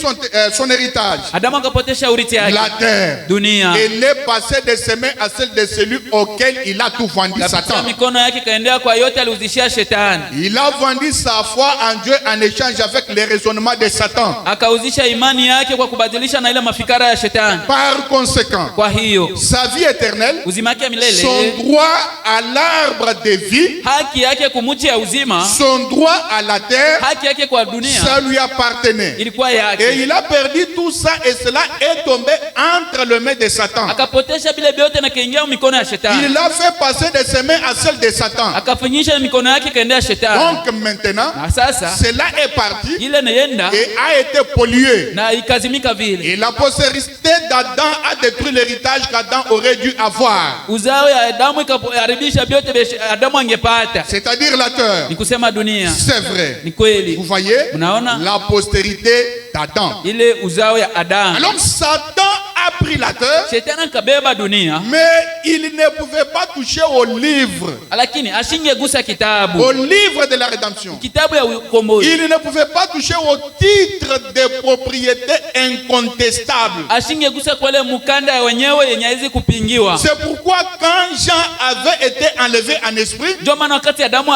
son héritage. Adamu akapotesha urithi yake. La terre, Dunia. elle est passée de ses mains à celle de celui auquel il a tout vendu, Kapitia Satan. mikono yake kaendea kwa yote aliuzishia shetani. Il a vendu sa foi en Dieu en échange avec les raisonnements de Satan. Akauzisha imani yake kwa kubadilisha na ile mafikara ya shetani. Par conséquent, Kwa hiyo sa vie éternelle, uzima wake milele, son droit à l'arbre de vie, haki yake kumuchi ya uzima, son droit à la terre, haki yake kwa dunia ça lui appartenait. ilikuwa Et yake. il a perdu tout ça et cela est tombé entre les mains de Satan. Akapotesha vile vyote na kaingia mikono ya shetani. Il l'a fait passer de ses mains à celle de Satan. Akafinyisha mikono yake kaendea shetani. Donc maintenant, Na sasa cela est parti ile neenda et a été pollué. na ikazimika vile. Et la postérité d'Adam a détruit l'héritage qu'Adam aurait dû avoir. Uzao ya Adamu ikaharibisha vyote vya Adamu angepata. C'est-à-dire la terre. Ni kusema dunia. C'est vrai. Ni kweli. Vous voyez? Unaona? La postérité d'Adam. Ile uzao ya Adamu. Alors Satan a pris la terre, Shetani akabeba dunia, mais il ne pouvait pas toucher au livre. lakini ashingegusa kitabu. Au livre de la rédemption. Kitabu ya ukombozi. Il ne pouvait pas toucher au titre de propriété incontestable. Ashingegusa kwa ile mkanda ya wenyewe yenye haiwezi kupingiwa. C'est pourquoi quand Jean avait été enlevé en esprit, Ndio maana wakati Adamu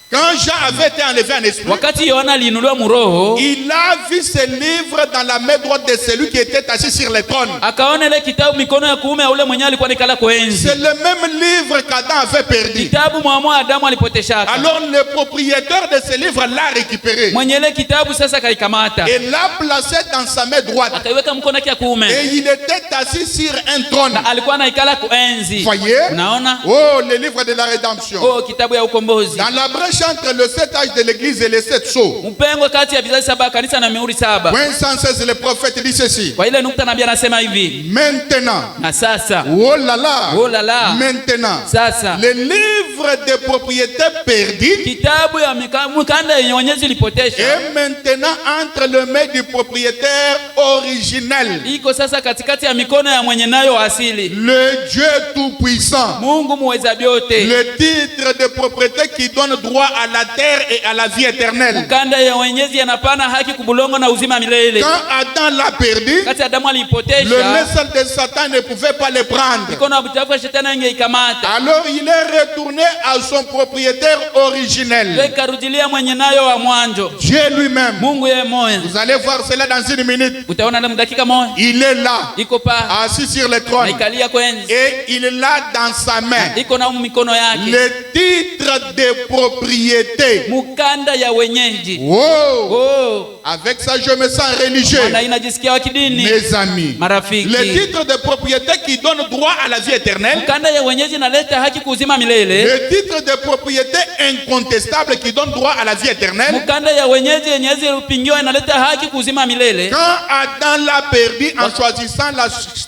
quand Jean avait été enlevé en esprit, wakati Yohana aliinuliwa muroho, il a vu ce livre dans la main droite de celui qui était assis sur le trône. akaona ile kitabu mikono ya kuume ya ule mwenyewe alikuwa nikala kuenzi. C'est le même livre qu'Adam avait perdu. Kitabu mwa Adamu alipoteshaka. Alors le propriétaire de ce livre l'a récupéré Mwenye ile kitabu sasa kaikamata. et l'a placé dans sa main droite. Akaiweka mkono yake ya kuume. Et il était assis sur un trône. Na alikuwa anaikala kuenzi. Voyez? Unaona? Oh, le livre de la rédemption. Oh, kitabu ya ukombozi. Dans la brèche entre le 7 âge de l'église et les 7 sceaux. Mpengo kati ya vizazi saba kanisa na mihuri saba. Point 116, le prophète dit ceci. Kwa ile nukta nabii anasema hivi. Maintenant. Na sasa. Oh là là. Oh là là. Maintenant. Sasa. Le livre de propriété perdue. Kitabu ya mkanda yenye wenyezi ilipotesha. Et maintenant entre les mains du propriétaire originel. Iko sasa katikati ya mikono ya mwenye nayo asili. Le Dieu tout-puissant. Mungu muweza vyote. Le titre de propriété qui donne droit à la terre et à la vie éternelle. Mkanda ya wenyezi yanapana haki kubulongo na uzima milele. Quand Adam l'a perdu, Kati Adamu alipotesha. le message de Satan ne pouvait pas le prendre. Mikono ya buchafu ya shetani angeikamata. Alors il est retourné à son propriétaire originel. Karudilia mwenye nayo wa mwanjo. Dieu lui-même. Mungu yeye moya. Vous allez voir cela dans une minute. Utaona ndani dakika moja. Il est là, Iko pa. assis sur le trône. Naikalia kwenzi. Et il l'a dans sa main. Iko na mikono yake. Le titre de propriété. Mukanda ya wenyeji. Oh. Oh. Avec ça, je me sens religieux. Na inajisikia wa kidini. Mes amis. Marafiki. Le titre de propriété qui donne droit à la vie éternelle. Mukanda ya wenyeji naleta haki kuzima milele. Le titre de propriété incontestable qui donne droit à la vie éternelle. Mukanda ya wenyeji yenyezi upingiwa inaleta haki kuzima milele. Quand Adam l'a perdu en choisissant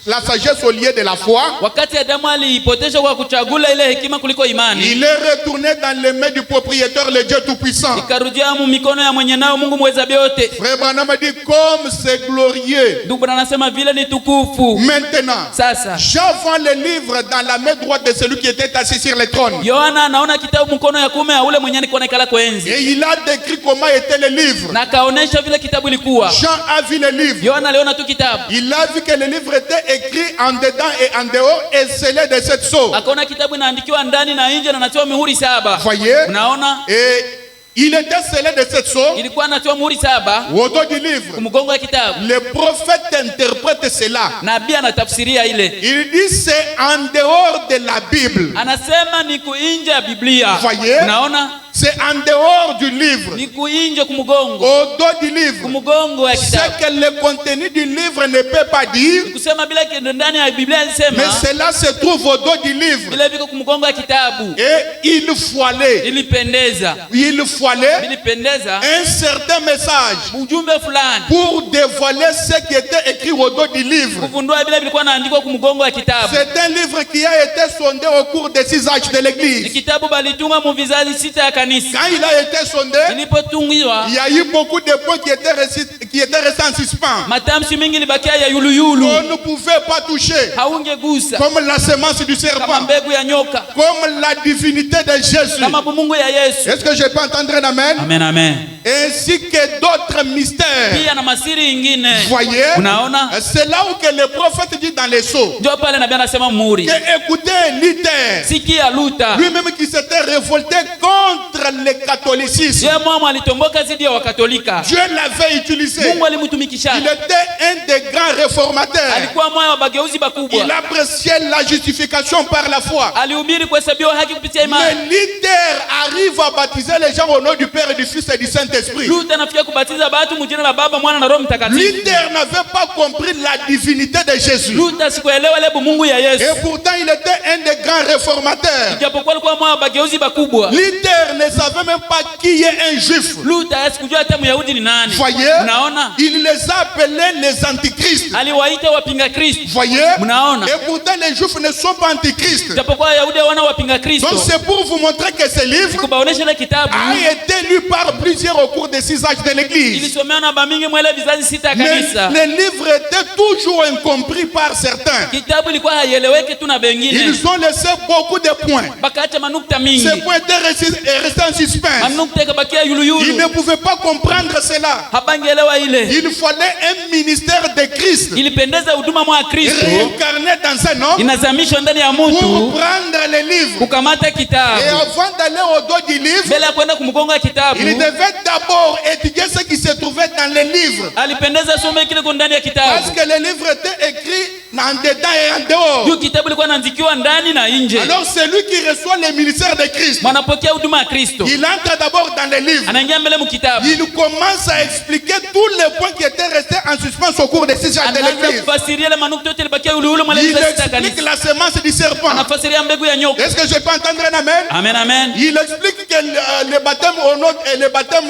la sagesse au lieu de la foi, Wakati Adamu aliipotesha kwa kuchagula ile hekima kuliko imani. il est retourné dans les mains du propriétaire Créateur, le Dieu Tout-Puissant. ikarudia mu mikono ya mwenye nao Mungu mweza vyote. Frère Branham dit comme c'est glorieux. Ndugu Branham anasema vile ni tukufu. Maintenant, Sasa Jean vend le livre dans la main droite de celui qui était assis sur le trône. Yohana anaona kitabu mkono ya kume ya ule mwenye alikuwa anakala kwa enzi. Et il a décrit comment était le livre. Na kaonesha vile kitabu ilikuwa. Jean a vu le livre. Yohana aliona tu kitabu. Il a vu que le livre était écrit en dedans et en dehors et scellé de 7 sceaux. Akaona kitabu inaandikiwa ndani na nje na natiwa mihuri 7. Voyez? Unaona? Et il était scellé de 7 sceaux. Ilikuwa natiwa mihuri 7 Au dos du livre. kumgongo ya kitabu. Le prophète interprète cela. Nabii anatafsiria ile. Il dit c'est en dehors de la Bible. Anasema ni kuinje ya Biblia. Voyez? Unaona? C'est en dehors du livre. Ni kuinje kumgongo. Au dos du livre. Kumgongo ya Ce kitabu. que le contenu du livre ne peut pas dire. Kusema bila kile ndani ya Biblia inasema. Mais cela se trouve au dos du livre. Bila viko kumgongo ya kitabu. Et il fallait. Ilipendeza. Il fallait Ilipendeza. un certain message Ujumbe fulani. pour dévoiler ce qui était écrit au dos du livre. Kufundua bila vilikuwa naandikwa kumgongo ya kitabu. C'est un livre qui a été sondé au cours des 6 âges de Ni l'église. kitabu balitunga mu vizazi 6 ya kanisa. Quand il a été sondé, Ilipotungiwa il y a eu beaucoup de points qui étaient restés en suspens. matamshi mingi libakia ya yuluyulu. On ne pouvait pas toucher. Haungegusa Comme la semence du kama serpent. mbegu ya nyoka, Comme la divinité de Jésus. kama bumungu ya Yesu. Est-ce que je peux entendre un amen? Amen, amen. Ainsi que d'autres mystères. Pia na masiri ingine. Voyez? Unaona? C'est là où que le prophète dit dans les sceaux. Ndio pale nabii anasema muhuri. Que écoutez Luther. Sikia Luther. Lui-même qui s'était révolté contre le catholicisme. Yeye mwa alitomboka zidi ya Wakatolika. Dieu l'avait utilisé. Mungu alimtumikisha. Il était un des grands réformateurs. Alikuwa moyo wa bageuzi bakubwa. Il appréciait la justification par la foi. Alihubiri kuhesabiwa haki kupitia Mais imani. Luther arrive à baptiser les gens au nom du Père et du Fils et du Saint-Esprit. Luther anafikia kubatiza watu mjina la Baba, Mwana na Roho Mtakatifu. Luther n'avait pas compris la divinité de Jésus. Luther sikuelewa ile Mungu ya Yesu. Et pourtant il était un des grands réformateurs. Ijapokuwa alikuwa moyo wa bageuzi bakubwa. Luther ne savait même pas qui est un juif. Luther asikujua hata Myahudi ni nani. Voyez? Unaona? Il les a appelés les antichrists. Aliwaita wapinga Kristo. Voyez? Unaona? Et pourtant les juifs ne sont pas antichrists. Ijapokuwa Wayahudi wana wapinga Kristo. Donc c'est pour vous montrer que ce livre Kubaonesha ile kitabu a été lu par plusieurs au cours des 6 âges de l'église. ilisomewa na bamingi mwele vizazi 6 ya Mais kanisa. le livre était toujours incompris par certains. Kitabu ilikuwa haieleweki tu na bengine. Ils ont laissé beaucoup de points. Bakaacha manukta mingi. Ces points étaient restés en suspense. Manukta ikabakia Ils yuluyulu. ne pouvaient pas comprendre cela. Habangeelewa ile. Il fallait un ministère de Christ Ilipendeza huduma mwa Kristo réincarné dans un homme inazamishwa ndani ya pour mtu prendre les livres. kukamata Et kitabu. avant d'aller au dos du livre, Mbele ya kwenda kumgonga kitabu, il devait d'abord étudier ce qui se trouvait dans les livres. alipendeza some kile kwa ndani ya Parce kitabu. que les livres étaient écrits en dedans et en dehors. Juu kitabu ilikuwa inaandikiwa ndani na nje. Alors celui qui reçoit le ministère de Christ, Mwanapokea huduma ya Kristo, il entre d'abord dans les livres. anaingia mbele mu kitabu. Il commence à expliquer tous les points qui étaient restés en suspens au cours des 6 âges de Anaanza l'église. kufasiria ile manukta yote ilibakia yule mwele Il vizazi 6 ya explique kanisa. la semence du serpent. Anafasiria mbegu ya nyoka. Est-ce que je peux entendre un amen? Amen, amen. Il explique que le baptême au nom et le baptême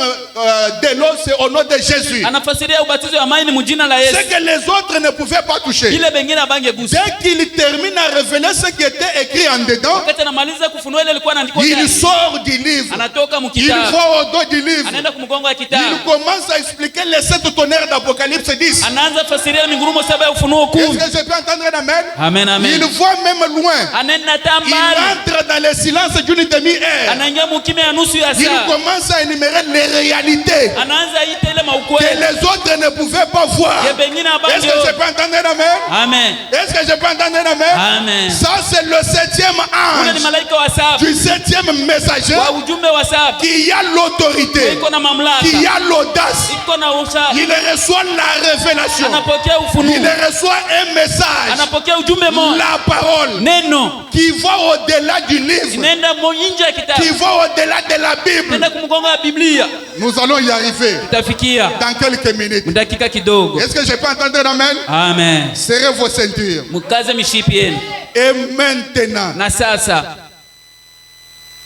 de l'eau c'est au nom de Jésus. Anafasiria ubatizo wa maji ni mjina la C'est Yesu. que les autres ne pouvaient pas toucher. Ile bengine abangegusa. Dès qu'il termine à révéler ce qui était écrit en dedans, Wakati anamaliza kufunua ile ilikuwa inaandikwa il ndani, sort du livre. anatoka mu Il kitabu. va au dos du livre. Anaenda kumgongo wa Il kitabu. commence à expliquer les 7 tonnerres d'Apocalypse 10. Anaanza fasiria mingurumo 7 ya Ufunuo Est-ce 10. que je peux entendre un amen? Amen, amen. Il voit même loin. Anaenda Il tambali. entre dans le silence d'une demi-heure. Anaingia mukime ya nusu ya Il saa. commence à énumérer les réalités Anaanza ita ile que maukweli. les autres ne pouvaient pas voir. Ya bengine Est-ce que je abange. peux entendre un amen? Amen. Est-ce que je peux entendre un amen? Amen. Ça, c'est le 7e Ule ni ange malaika wa saba. du 7e messager Wa ujumbe wa saba. qui a l'autorité, Iko na mamlaka. qui a l'audace. Iko na usha. Il reçoit la révélation. Anapokea Il ufunuo. reçoit un message, Anapokea ujumbe moja. la parole, Neno. qui va au-delà du livre, Inaenda nje ya qui kitabu. va au-delà de la Bible. Inaenda kumgongo ya Biblia. Nous allons y arriver Tafikia dans quelques minutes. dakika kidogo. Est-ce que je peux entendre un amen? Amen. Serrez vos ceintures. Mukaze mishipi yenu. Et maintenant, Na sasa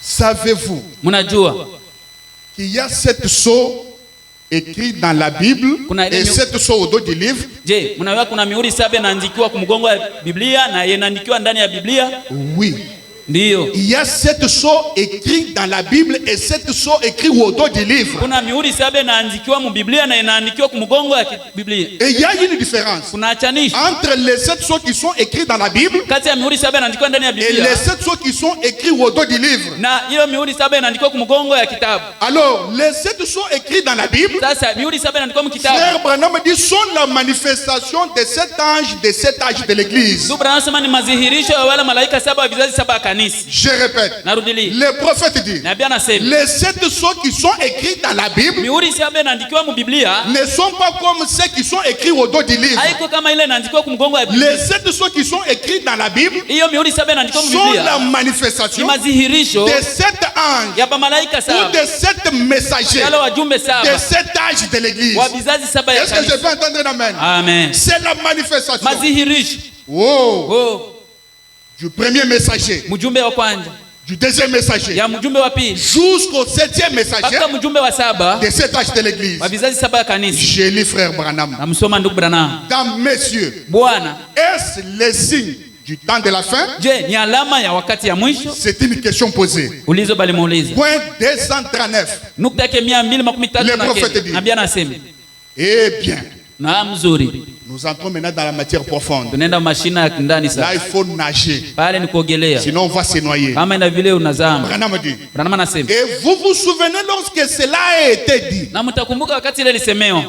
savez-vous mnajua qu'il y a 7 sceaux écrits dans la Bible et 7 sceaux au dos du livre? je, mnaweza kuna mihuri 7 inaandikiwa kumgongo wa Biblia na inaandikiwa ndani ya Biblia? Oui. Ndiyo. Il y a 7 sceaux écrits dans la Bible et 7 sceaux écrits au dos du livre. Kuna mihuri 7 inaandikiwa mu Biblia na inaandikiwa ku mgongo ya Biblia. Et il y a une différence Kuna achanisho entre les 7 sceaux qui sont écrits dans la Bible kati ya mihuri 7 inaandikiwa ndani ya et Biblia les 7 sceaux qui sont écrits au dos du livre. na hiyo mihuri 7 inaandikiwa ku mgongo ya kitabu. Alors, les 7 sceaux écrits dans la Bible, Sasa mihuri 7 inaandikiwa mu kitabu. Frère Branham dit, sont la manifestation des 7 anges des 7 âges de l'église. Ndugu Branham anasema ni mazihirisho ya wale malaika 7 wa vizazi 7 ya kanisa. Je répète, Narudili. le prophète dit, Nabii anasema les 7 sceaux qui sont écrits dans la Bible mihuri 7 inaandikiwa mu Biblia ne sont pas comme ceux qui sont écrits au dos du livre. haiko kama ile inaandikiwa ku mgongo ya Biblia. Les 7 sceaux qui sont écrits dans la Bible Hiyo mihuri 7 inaandikiwa mu sont Biblia la ni manifestation mazihirisho des 7 anges ya malaika ou 7 des 7 messagers yale wajumbe des 7 7 âges de l'église. wa vizazi 7 ya Est-ce que je kanisa. peux entendre un amen? Amen. C'est la manifestation Mazihirisho du premier messager, mjumbe wa kwanza du deuxième messager, ya mjumbe wa pili jusqu'au 7e messager mpaka mjumbe wa 7 des 7 âges de l'église. wa vizazi 7 ya kanisa. J'ai lu Frère Branham. Namsoma ndugu Branham. Dans messieurs, Bwana, est-ce le signe du temps de la fin? je ni alama ya wakati ya mwisho? C'est une question posée. Ulizo bali muuliza. Point 239. Nukta yake 233 Le na prophète kenda. dit. Nabii anasema, Eh bien, na mzuri. nous entrons maintenant dans la matière profonde. Tunaenda mashina ya ndani Là, sasa. il faut nager. Pale ni kuogelea. Sinon, on va se noyer. Kama ina vile unazama. Branham dit. Branham anasema, Et vous vous souvenez lorsque cela a été dit, na mtakumbuka wakati ile lisemeo.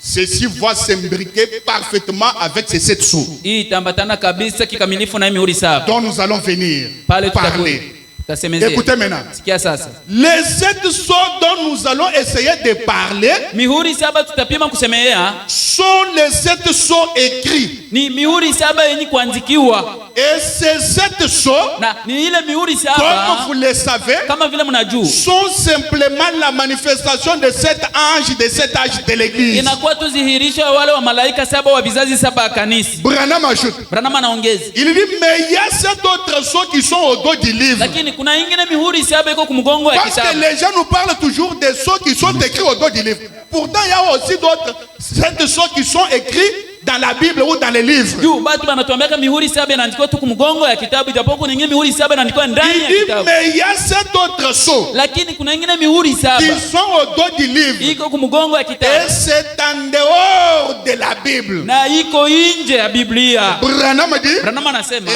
ceci va s'imbriquer parfaitement avec ces 7 sceaux Hii itambatana kabisa kikamilifu na hii mihuri 7. dont nous allons venir Pale parler. tutasemezea. Écoutez maintenant. Sikia sasa. Les 7 sceaux dont nous allons essayer de parler Mihuri 7 tutapima kusemea sont les 7 sceaux écrits. ni mihuri 7 yenye kuandikiwa. Et ces 7 sceaux, Na ni ile mihuri comme 7 vous le savez, kama vile mnajua sont simplement la manifestation de 7 anges des 7 âges de l'église. inakuwa tu dhihirisho ya wale wa malaika 7 wa vizazi 7 ya kanisa. Branham ajoute. Branham anaongeza, Il dit, mais il y a 7 autres sceaux qui sont au dos du livre. lakini kuna ingine mihuri 7 iko kumgongo ya Parce que kitabu. les gens nous parlent toujours des sceaux qui sont écrits au dos du livre. Pourtant, il y a aussi d'autres 7 sceaux qui sont écrits dans la Bible ou dans les livres. Juu batu banatuambia mihuri 7 inaandikwa tu kumgongo ya kitabu, japo kuna ingine mihuri 7 inaandikwa ndani Il ya dit, kitabu. mais il y a 7 autres sceaux Lakini kuna ingine mihuri qui 7 sont au dos du livre. iko kumgongo ya Et kitabu c'est en dehors de la Bible. na iko nje ya Biblia. Branham dit, Branham anasema,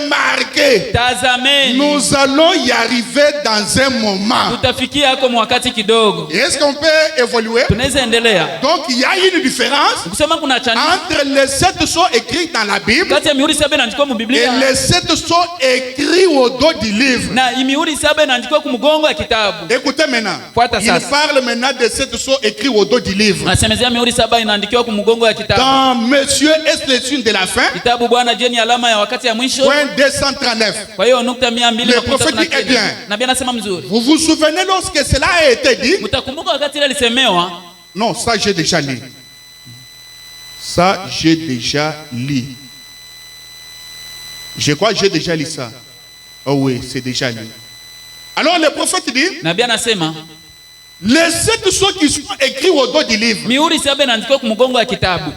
remarquez, tazameni, nous allons y arriver dans un moment. tutafikia hako mwakati kidogo. Est-ce qu'on peut évoluer? Tunaweza endelea. Donc il y a une différence Kusema kuna chani entre les 7 sceaux écrits dans la Bible kati ya mihuri 7 inaandikwa mu et Biblia les 7 sceaux écrits au dos du livre. na mihuri 7 inaandikwa kumgongo ya kitabu. Écoutez maintenant. Fuata Il sasa. parle maintenant de 7 sceaux écrits au dos du livre. Nasemezea mihuri 7 inaandikiwa kumgongo ya kitabu. Dans Monsieur, est-ce le signe de la fin? Kitabu Bwana, je ni alama ya wakati ya mwisho? Point 239. Kwa hiyo nukta 200 Le prophète dit, eh bien. Nabii anasema mzuri. Vous vous souvenez lorsque cela a été dit? Mtakumbuka wakati ile lisemewa, Non, ça j'ai déjà lu. Ça j'ai déjà lu. Je crois que j'ai déjà lu ça. Oh oui, c'est déjà lu. Alors le prophète dit, nabii anasema les 7 sceaux qui sont écrits au dos du livre, mihuri 7 inaandikwa kumgongo ya kitabu.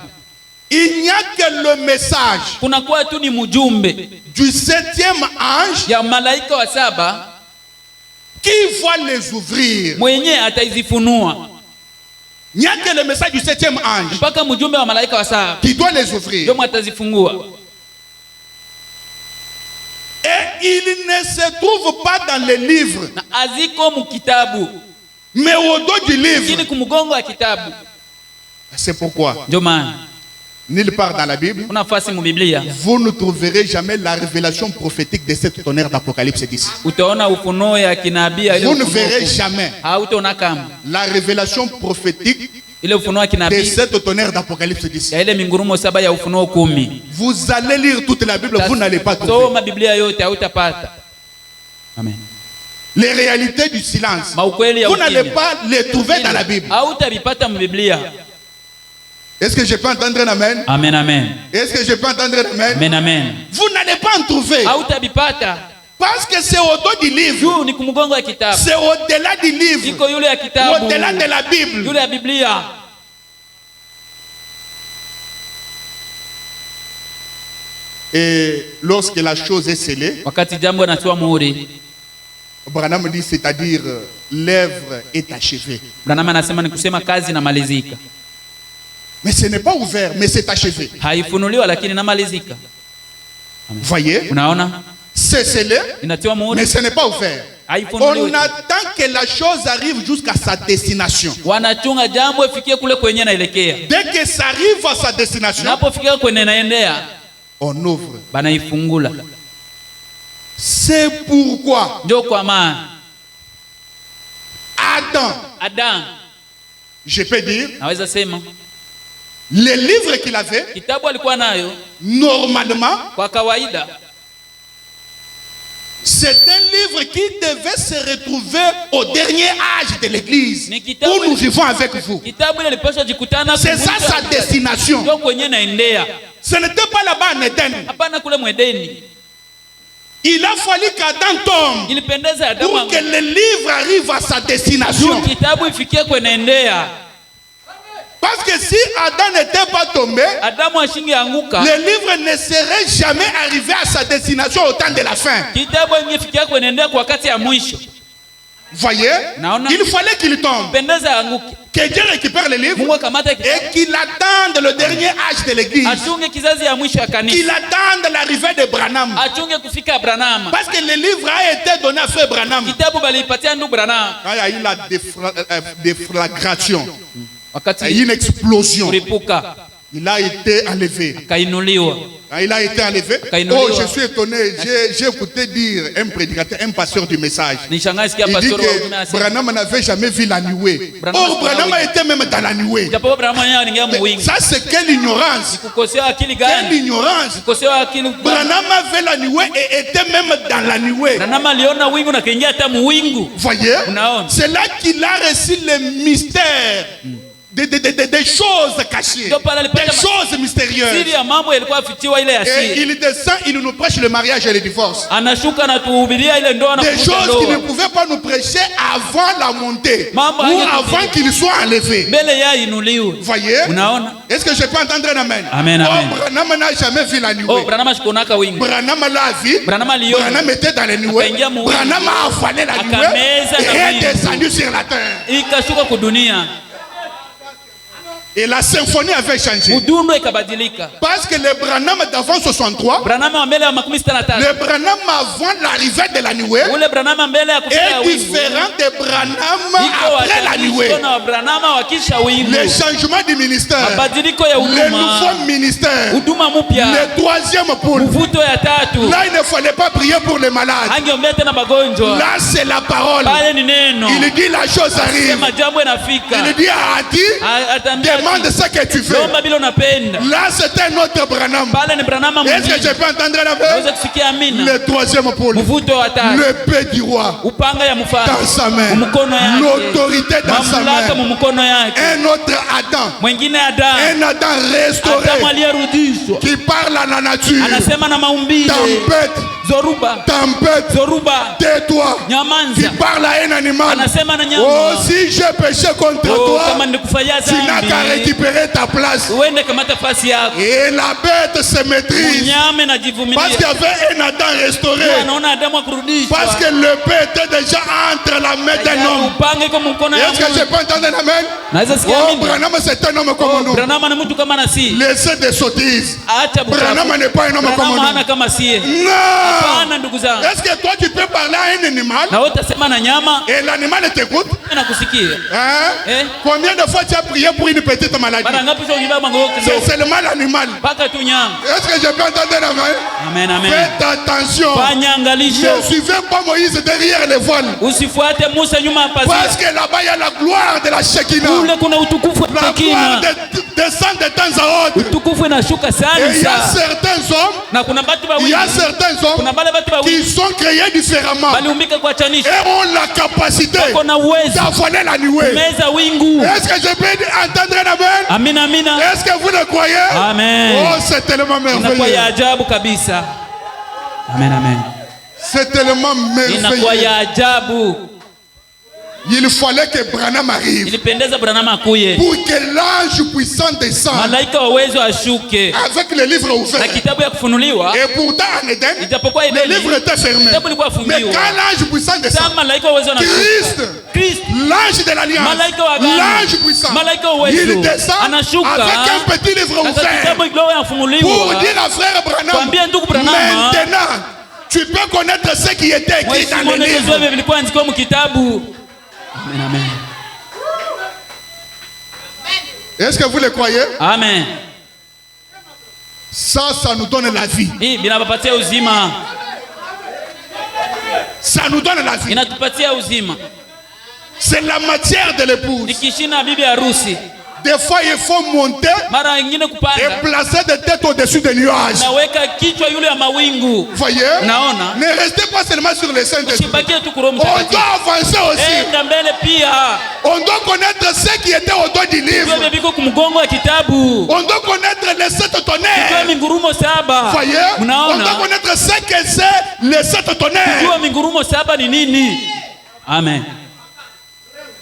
il n'y a que le message Kuna kwa tu ni mjumbe du 7e ange ya malaika wa 7 qui va les ouvrir. mwenye ataizifunua. Il n'y a que le message du 7e ange Mpaka mjumbe wa malaika wa 7 qui doit les ouvrir. ndio atazifungua. Et il ne se trouve pas dans les livres, Na aziko mu kitabu, mais au dos du livre. lakini kumgongo ya kitabu. C'est pourquoi, Ndio maana nulle part dans la Bible, kuna nafasi mu Biblia vous ne trouverez jamais la révélation prophétique de cette tonnerre d'Apocalypse 10. utaona ufunuo ya kinabii ile Vous ne ufunuo verrez kuu. jamais Hautaona kama la révélation prophétique ile ufunuo wa de kinabii cette tonnerre d'Apocalypse 10. ya ile mingurumo 7 ya ufunuo 10. Vous allez lire toute la Bible, vous n'allez pas trouver. Soma Biblia yote hautapata. Amen. Les réalités du silence, Maukweli ya vous n'allez ukimya pas les trouver dans la Bible. hautabipata mu Biblia. Est-ce que je peux entendre un amen? Amen, amen. Est-ce que je peux entendre un amen? Amen, amen. Vous n'allez pas en trouver. Hautabipata. Parce que c'est au dos du livre. Juu ni kumgongo ya kitabu. C'est au-delà du livre. Iko yule ya kitabu. Au-delà de la Bible. Yule ya Biblia. Et lorsque la chose est scellée, wakati jambo natiwa muhuri, Branham dit, c'est-à-dire l'œuvre est achevée. Branham anasema ni kusema kazi inamalizika. Mais ce n'est pas ouvert, mais c'est achevé. Haifunuliwa lakini inamalizika. Voyez? Unaona? C'est scellé, Inatiwa muhuri, mais ce n'est pas ouvert. haifunuliwi. On attend que la chose arrive jusqu'à sa destination. Wanachunga jambo ifikie kule kwenye naelekea. Dès que ça arrive à sa destination, Napofikia kwenye naendea, on ouvre. banaifungula. C'est pourquoi Ndio kwa maana Adam, je peux dire, naweza sema les livres qu'il avait, kitabu alikuwa nayo normalement, kwa kawaida, c'est un livre qui devait se retrouver au dernier âge de l'église Ni kitabu- où nous vivons avec vous. kitabu ile ilipaswa jikutana C'est ça kumwisho sa wa- destination. ndio kwenye naendea. Ce n'était pas là-bas en Éden. Hapana kule mwedeni. Il a fallu qu'Adam tombe Ilipendeza Adamu pour que le livre arrive à sa destination. juu kitabu ifikie kwenye naendea. Parce que si Adam n'était pas tombé, Adamu ashinge anguka, le livre ne serait jamais arrivé à sa destination au temps de la fin. kitabu ingefikia kwenye naendea kwa wakati ya mwisho. Voyez? Naona. Il fallait qu'il tombe. Pendeza anguke. Que Dieu récupère le livre Mungu akamata kitabu, et qu'il attende le dernier âge de l'église. achunge kizazi ya mwisho ya Qu'il kanisa, attende l'arrivée de Branham. achunge kufika Branham. Parce que le livre a été donné à Frère Branham. Kitabu balipatia ndugu Branham Quand il y a eu la déflagration, il y a wakati eu une explosion. kulipuka, Il a été enlevé. kainuliwa. Quand il a été enlevé, Kainuliwa. oh, je suis étonné. J'ai écouté dire un prédicateur, un pasteur du message. Nishangaa sikia Il dit pastor wa huduma que anasema, Branham n'avait jamais vu la nuée. Branham Or, Branham était même dans la nuée. japo Branham yeye anaingia muwingu. Ça, c'est quelle ignorance. Kukosea akili Quelle gani? ignorance. Kukosea akili. Branham avait la nuée et était même dans la nuée. Branham aliona wingu na kaingia hata muwingu. Voyez? Unaona? C'est là qu'il a reçu le mystère des choses cachées, Ndio pale alipata des choses mystérieuses. siri ya mambo yalikuwa afichiwa ile ya Et siri. il descend, il nous prêche le mariage et le divorce. Anashuka na tuhubiria ile ndoa na Des kuvuta choses qu'il ne ndoa. pouvait pas nous prêcher avant la montée Mambo ou haya avant qu'il soit enlevé. Mbele ya inuliwe. Voyez? Unaona? Est-ce que je peux entendre un amen? Amen, amen. Oh, Branham n'a jamais vu la Oh, nuée. Branham ashikonaka wingu. Branham l'a vu. Branham aliona. Branham était dans les nuées. Akaingia muwingu. Branham a avalé la Akameza nuée na et est wingu. descendu sur la terre. Ikashuka kudunia. Et la symphonie avait changé. Udundo ikabadilika. Parce que le Branham d'avant 63, Branham wa mbele ya makumi sita na tatu. le Branham avant l'arrivée de la nuée Ule Branham mbele ya kufika est wingu. différent de Branham Iko après la nuée. watanisho na Branham wakisha wingu. Le changement du ministère, Mabadiliko ya le huduma. nouveau ministère, Huduma mpya. le troisième pôle. Mvuto ya tatu. Là, il ne fallait pas prier pour les malades. Angeombea tena magonjwa. Là, c'est la parole. Pale ni neno. Il dit la chose arrive. Sema jambo inafika. Il dit à Adi, Atambia demande ce que tu fais. lomba bila unapenda. Là, c'est un autre Branham. Pale ni Branham Est-ce que mwingine. je peux entendre la Naweza voix? kusikia amina. Le troisième pôle. Mvuto wa tatu. Le paix du roi Upanga ya mfalme. dans sa main. Mkono yake. L'autorité dans sa Mamlaka main. mkono yake. Un autre Adam. Mwingine Adamu. Un Adam restauré Adamu aliyerudishwa. qui parle à la nature. Anasema na maumbile. Tempête, Zoruba. tempête, Zoruba. tais-toi. Qui Nyamanza. parle à un animal. Anasema na nyama. Oh, si j'ai péché contre Oh, toi, kama nikufanyia tu n'as qu'à dhambi. récupérer ta place. Uende kamata fasi yako. Et la bête se maîtrise. Unyame na Parce qu'il jivumilia. y avait un Adam restauré. Anaona Adamu akurudishwa. Parce que le paix était déjà entre la main d'un homme. Upanga iko mkono ya Est-ce que je Mungu. peux entendre un amen? Naweza sikia Oh, amina. Branham, c'est un homme comme nous. Branham ni mtu kama nasi. Laissez des sottises. Acha Branham buchafu. n'est pas un homme comme Branham hana nous. kama sie. Non! Hapana ndugu zangu. Est-ce que toi tu peux parler à un animal Na wewe utasema na nyama et l'animal t'écoute? na kusikia. Hein? Eh? Combien de fois tu as prié pour une petite maladie? Mara ngapi sio kibaba mango C'est kidogo. seulement l'animal. Paka tu nyama. Est-ce que je peux entendre la main? Amen amen. Faites attention. Fanya angalisho. Ne suivez pas Moïse derrière les voiles. Usifuate Musa nyuma ya Parce pazia. que là-bas il y a la gloire de la Shekinah. Kule kuna utukufu wa La gloire Shekina. descend de temps à autre. Utukufu inashuka Et sana il y a sana. certains hommes, Na kuna batu il y bawili. a certains hommes Kuna bale batu bawili qui sont créés différemment baliumbika kwa chanisho. et ont la capacité Kuna uwezo d'avaler la nuée. meza wingu. Est-ce que je peux entendre un amen? Amina amina. Est-ce que vous le croyez? Amen. Oh, c'est tellement Inakuwa ya merveilleux. ajabu kabisa. Amen amen. C'est tellement Inakuwa merveilleux. ya ajabu. Il fallait que Branham arrive. Ilipendeza Branham akuye. Pour que l'ange puissant descende. Malaika wa uwezo ashuke. Avec le livre ouvert. Na kitabu ya kufunuliwa. Et pourtant en Éden, Ijapokuwa Edeni, le livre était fermé. kitabu ilikuwa fungiwa. Mais quand l'ange puissant descend, malaika wa uwezo anashuka. Christ, l'ange de l'alliance, Malaika wa agano. l'ange puissant, Malaika wa uwezo il descend anashuka avec un petit livre ouvert. Kitabu kidogo yafunuliwa. Pour dire à frère Branham, Kwambia ndugu Branham, maintenant, tu peux connaître ce qui était écrit dans le livre. Vilikuwa andikwa mkitabu. Amen, amen. Est-ce que vous le croyez? Amen. Ça nous donne la vie. Hii binabapatia uzima. Ça nous donne la vie. Inatupatia uzima. C'est la matière de l'épouse. Nikishina bibi harusi. Des fois, il faut monter Mara nyingine kupanda. et placer des têtes au-dessus des nuages. Naweka kichwa yule ya mawingu. Voyez? Naona. Ne restez pas seulement sur les saints esprits. Usibakie tu kuroho On mtakatifu. doit avancer aussi. Enda mbele pia. On doit connaître ce qui était au dos du livre. Wewe biko kumgongo wa kitabu. On doit connaître les 7 Kwa tonnerres. mingurumo saba. Voyez? On Mnaona? doit connaître ce que c'est les 7 tonnerres. Kwa mingurumo saba ni nini? Amen.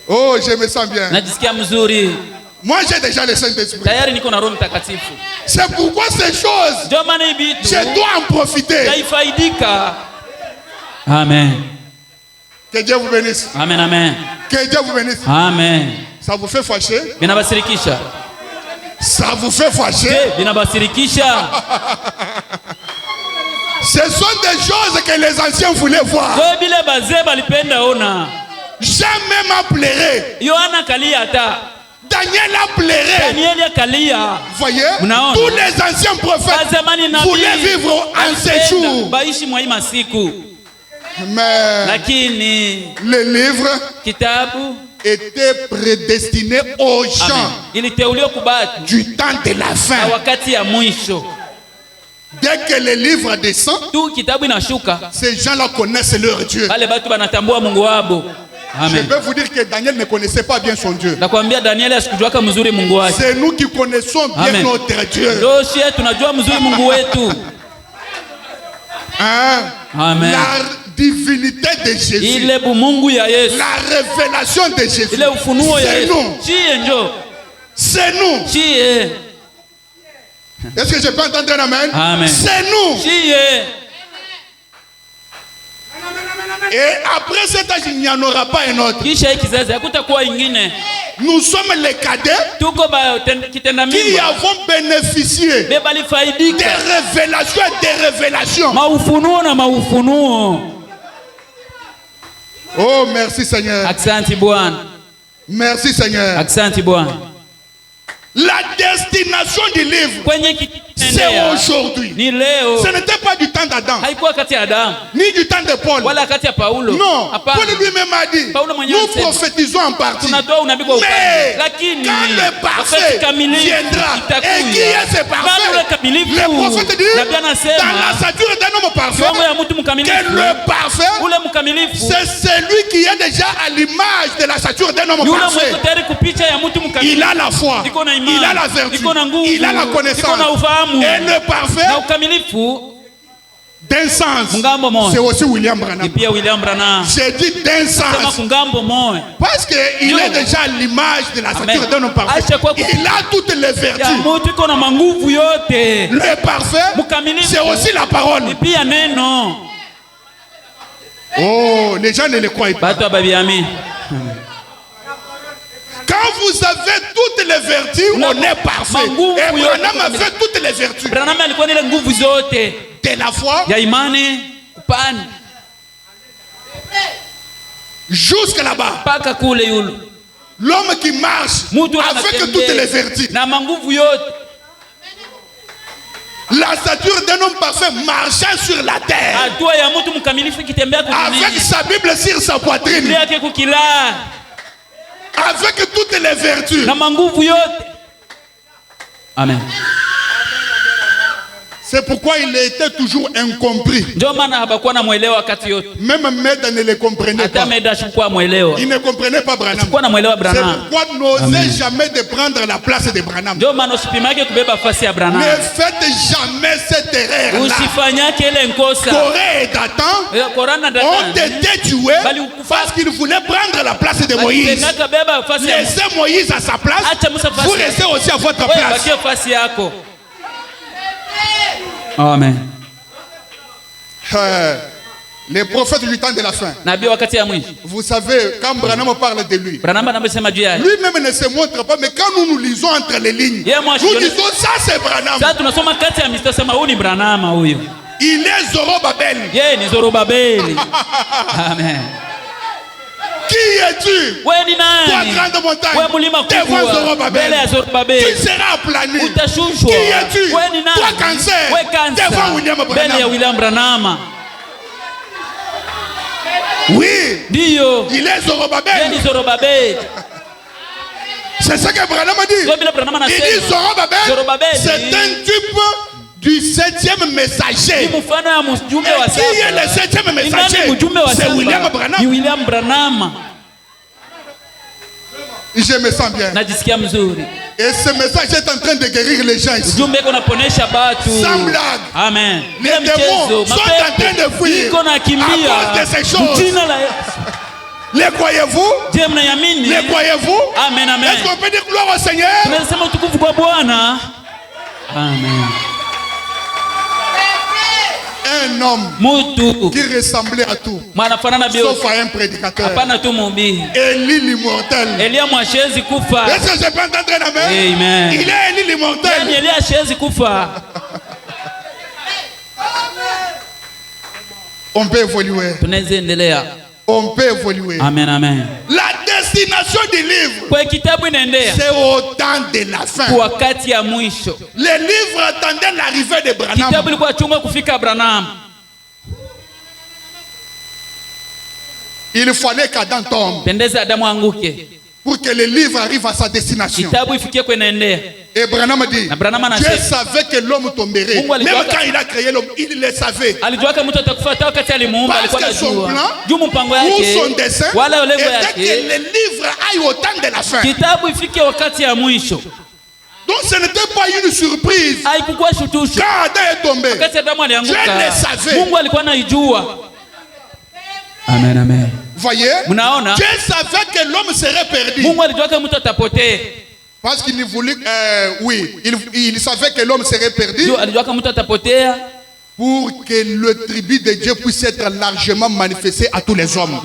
Oh, je me sens bien. Najisikia mzuri. Moi, j'ai déjà le Saint-Esprit. Tayari niko na Roho Mtakatifu. C'est pourquoi ces choses, Ndio maana hii vitu je dois en profiter. taifaidika. Amen. Que Dieu vous bénisse. Amen, amen. Que Dieu vous bénisse. Amen. Ça vous fait fâcher? Binabasirikisha. Ça vous fait fâcher? Binabasirikisha. Ce sont des choses que les anciens voulaient voir. Kwa bile bazee balipenda ona. Jamais m'a pleuré. Yohana kalia ta. Daniel a pleuré. Daniel kalia. Voyez? Mnaona? Tous les anciens prophètes voulaient vivre en ces jours. Baishi mwa hii masiku. Mais Lakini le livre kitabu était prédestiné aux gens iliteuliwa kubaki du temps de la na fin. wakati ya mwisho. Dès que le livre descend, Tu kitabu inashuka, ces gens-là connaissent leur Dieu. wale batu banatambua Mungu wabo. Je Amen. peux vous dire que Daniel ne connaissait pas bien son Dieu. Nakwambia Danieli asikujuaka mzuri Mungu wake. C'est nous qui connaissons bien Amen. notre Dieu. Ndio shie tunajua mzuri Mungu wetu. Hein? Amen. La divinité de Jésus. Ile bumungu ya Yesu. La révélation de Jésus. Ile ufunuo ya C'est Yesu. nous. Chie njo. C'est nous. Chie. Est-ce que je peux entendre un amen? Amen. C'est nous. Chie. Et après cet âge, il n'y en aura pas un autre. Kisha hiki kizazi hakutakuwa ingine. Nous sommes les cadets Tuko ba kitenda qui mimba. avons bénéficié des Beba lifaidika. révélations et des révélations. Maufunuo na maufunuo. Oh, merci Seigneur. Asante Bwana. Merci Seigneur. Asante Bwana. La destination du livre, Kwenye c'est kitendea aujourd'hui. ni leo. Ce n'était pas du temps d'Adam, Haikuwa kati ya Adamu ni du temps de Paul. wala kati ya Paulo. Non, Hapana. Paul lui-même a dit, Paulo mwenyewe nous alisema, prophétisons en partie. tunatoa unabii kwa upande. Mais Lakini quand le parfait wakati kamilifu viendra, itakuja. et qui est ce Nani ule parfait? kamilifu? Le prophète dit, Nabii anasema, dans la stature d'un homme parfait, kiwango ya mtu que mkamilifu. le parfait, Ule mkamilifu. c'est celui qui est déjà à l'image de la stature d'un homme Yule parfait. mwenye tayari kupicha ya mtu mkamilifu. Il a la foi, Iko na imani. il a la vertu, Iko na nguvu. il a la Iko connaissance. na ufahamu. Et le parfait, Na ukamilifu d'un sens, Mungambo moja. c'est aussi William ni Branham. pia William Branham. J'ai dit d'un Sema sens, kungambo moja. parce qu'il Yo. est déjà à l'image de la stature Amen. d'un homme parfait. Acha kwa ku- Il a toutes les Ya vertus. mtu iko na manguvu yote. Le parfait, Mkamilifu. c'est aussi la parole. Ni pia neno. Oh, les gens ne le croient pas. Batu ababiami. Quand vous avez toutes les vertus, on est parfait. Manguvu Et yote. Branham a fait toutes les vertus. Branham alikuwa na ile nguvu zote De la foi ya imani kupani jusqu'à là-bas. mpaka kule yule. L'homme qui marche Mtu avec anatembea toutes les vertus. na manguvu yote. La stature d'un homme parfait marchant sur la terre. Hatua ya mtu mkamilifu ikitembea kwa Avec dunia. sa Bible sur sa poitrine. Biblia yake kukila Avec toutes les vertus. na manguvu yote. Amen. C'est pourquoi il était toujours incompris. Ndio maana habakuwa na mwelewa wakati yote. Même Meda ne le comprenait pas. Hata Meda sikuwa mwelewa. Il ne comprenait pas Branham. Sikuwa na mwelewa Branham. C'est pourquoi n'osez jamais de prendre la place de Branham. Ndio maana usipimake kubeba fasi ya Branham. Ne faites jamais cette erreur là. Usifanyake ile nkosa. Corée et Dathan ont été tués parce qu'ils voulaient prendre la place de Moïse. Laissez Moïse à sa place. Vous restez aussi à votre place. Amen. Les prophètes du temps de la fin. Vous savez, quand Branham parle de lui, lui-même ne se montre pas, mais quand nous lisons entre les lignes, nous disons ça c'est Branham. Il est Zorobabel. Amen. Qui es-tu? Toi grande montagne, devant Zorobabel, tu seras aplani. Qui es-tu? Toi cancer, devant William Branham. Oui, il est Zorobabel. C'est ça que Branham a dit. Il dit Zorobabel, c'est un type du 7e messager. Qui est le 7e messager? C'est William Branham. Je me sens bien. Et ce message est en train de guérir les gens ici. Sans blague. Amen. Les démons sont en train de fuir à cause de ces choses. Les croyez-vous? Les croyez-vous? Amen, amen. Est-ce qu'on peut dire gloire au Seigneur? Amen. Un homme qui ressemblait à tout, sauf à un prédicateur. Élie l'immortel. Est-ce que je peux entendre la main? Amen. Il est Élie l'immortel. On peut évoluer. On peut évoluer. Amen, amen. La destination du livre, c'est au temps de la fin. Les livres attendaient l'arrivée de Branham. Il fallait qu'Adam tombe pour que le livre arrive à sa destination. Et Branham dit, Dieu savait que l'homme tomberait. Même quand il a créé l'homme, il le savait. Parce que son plan ou son dessein était que le livre aille au temps de la fin. Donc ce n'était pas une surprise. Quand Adam est tombé, Dieu le savait. Amen, amen. Voyez, Dieu savait que l'homme serait perdu. Parce qu'il voulait, il savait que l'homme serait perdu pour que le tribut de Dieu puisse être largement manifesté à tous les hommes.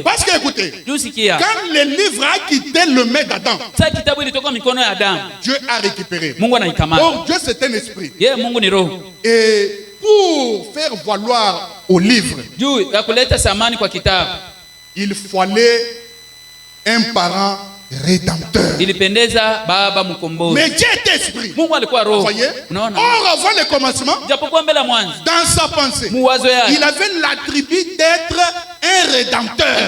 Parce que écoutez, quand le livre a quitté le maître d'Adam, Dieu a récupéré. Or Dieu c'est un esprit. Et pour faire valoir au livre, il fallait un parent rédempteur. Mais Dieu est esprit. Voyez? Or avant le commencement, dans sa pensée, il avait l'attribut d'être un rédempteur. Et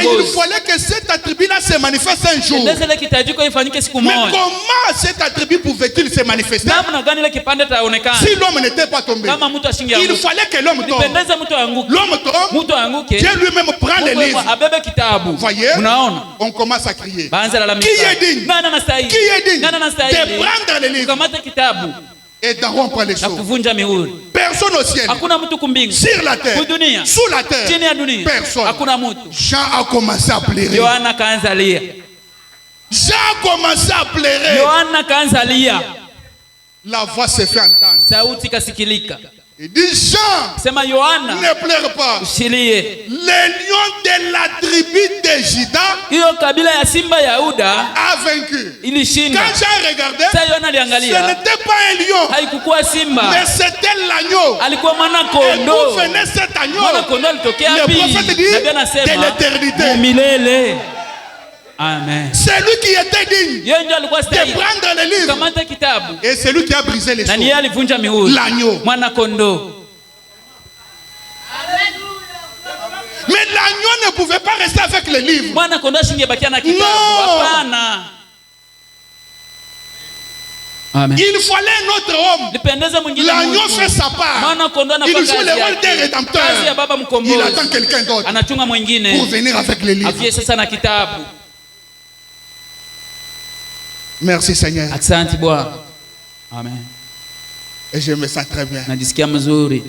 il fallait que cet attribut-là se manifeste un jour. Mais comment cet attribut pouvait-il se manifester si l'homme n'était pas tombé? Il fallait que l'homme tombe. L'homme tombe, Dieu lui-même prend le livre. Voyez? On commence à crier. Qui est digne? Qui est digne de prendre le livre et d'en rompre les choses? Personne au ciel, sur la terre, sous la terre, personne. Jean a commencé à pleurer. Jean a commencé à pleurer. La voix se fait entendre. Il dit Jean, ne pleure pas. Le lion de la tribu de Juda a vaincu. Quand Jean regardait, ce n'était pas un lion, mais c'était l'agneau. Et d'où venait cet agneau? Le prophète dit de l'éternité. Amen. C'est lui qui était digne de prendre le livre. Et c'est lui qui a brisé les choses. L'agneau. Mais l'agneau ne pouvait pas rester avec le livre. Non. Amen. Il fallait un autre homme. L'agneau fait sa part. Il joue le rôle des rédempteurs. Il attend quelqu'un d'autre pour venir avec les livres. Merci Seigneur. Amen. Et je me sens très bien. Najisikia mzuri.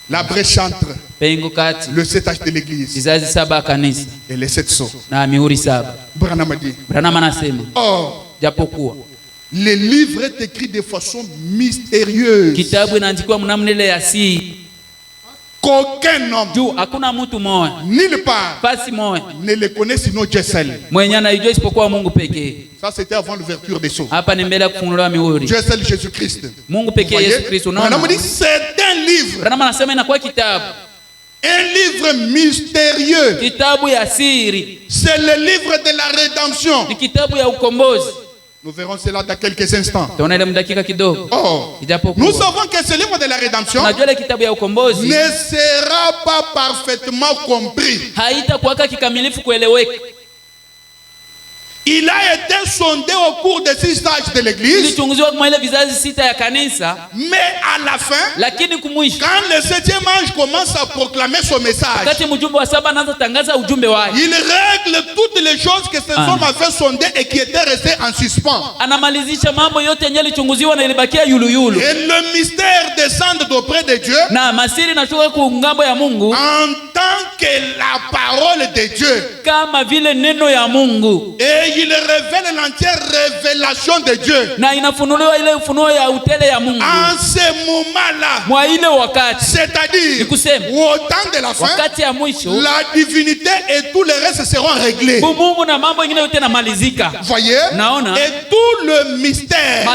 La brèche entre le 7 âges de l'église et les 7 sceaux. Branham dit. Or, le livre est écrit de façon mystérieuse. Qu'aucun homme, nulle part, ne le connaît sinon Dieu seul. Ça c'était avant l'ouverture des sceaux. Dieu seul, Jésus-Christ. Branham dit c'est un livre. Un livre mystérieux. C'est le livre de la rédemption. Nous verrons cela dans quelques instants. Or, nous savons que ce livre de la rédemption ne sera pas parfaitement compris. Il a été sondé au cours des 6 âges de l'église. Mais à la fin, quand le 7e ange commence à proclamer son message, il règle toutes les choses que ces hommes avaient sondées et qui étaient restées en suspens. Et le mystère descend d'auprès de Dieu en tant que la parole de Dieu. Et il révèle l'entière révélation de Dieu. En ce moment-là, c'est-à-dire au temps de la fin, la divinité et tout le reste seront réglés. Voyez? Et tout le mystère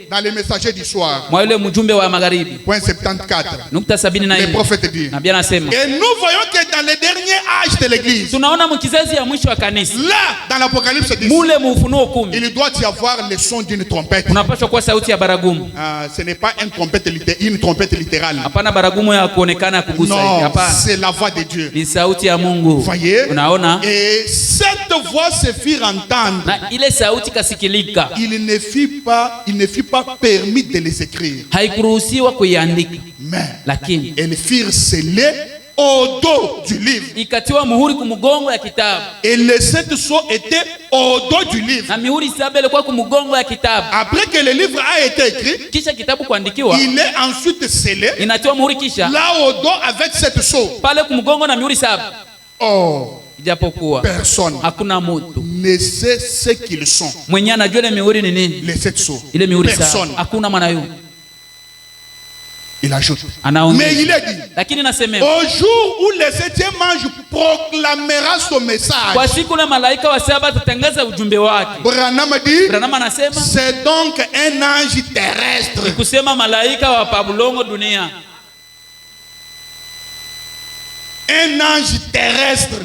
dans les messagers du soir. Point 74. Les prophètes disent. Et nous voyons que dans les derniers âges de l'église, là, dans l'Apocalypse 10, il doit y avoir le son d'une trompette. Ce n'est pas une trompette littérale. Non, c'est la voix de Dieu. Voyez? Et cette voix se fit entendre. Il ne fut pas permis de les écrire. Mais elles furent scellées au dos du livre. Et les 7 sceaux étaient au dos du livre. Après que le livre a été écrit, il est ensuite scellé là au dos avec 7 sceaux. Oh, personne ne sait ce qu'ils sont. Les 7 sceaux. Personne. Il ajoute. Mais il est dit, au jour où le 7e ange proclamera son message, Branham dit, c'est donc un ange terrestre. Un ange terrestre.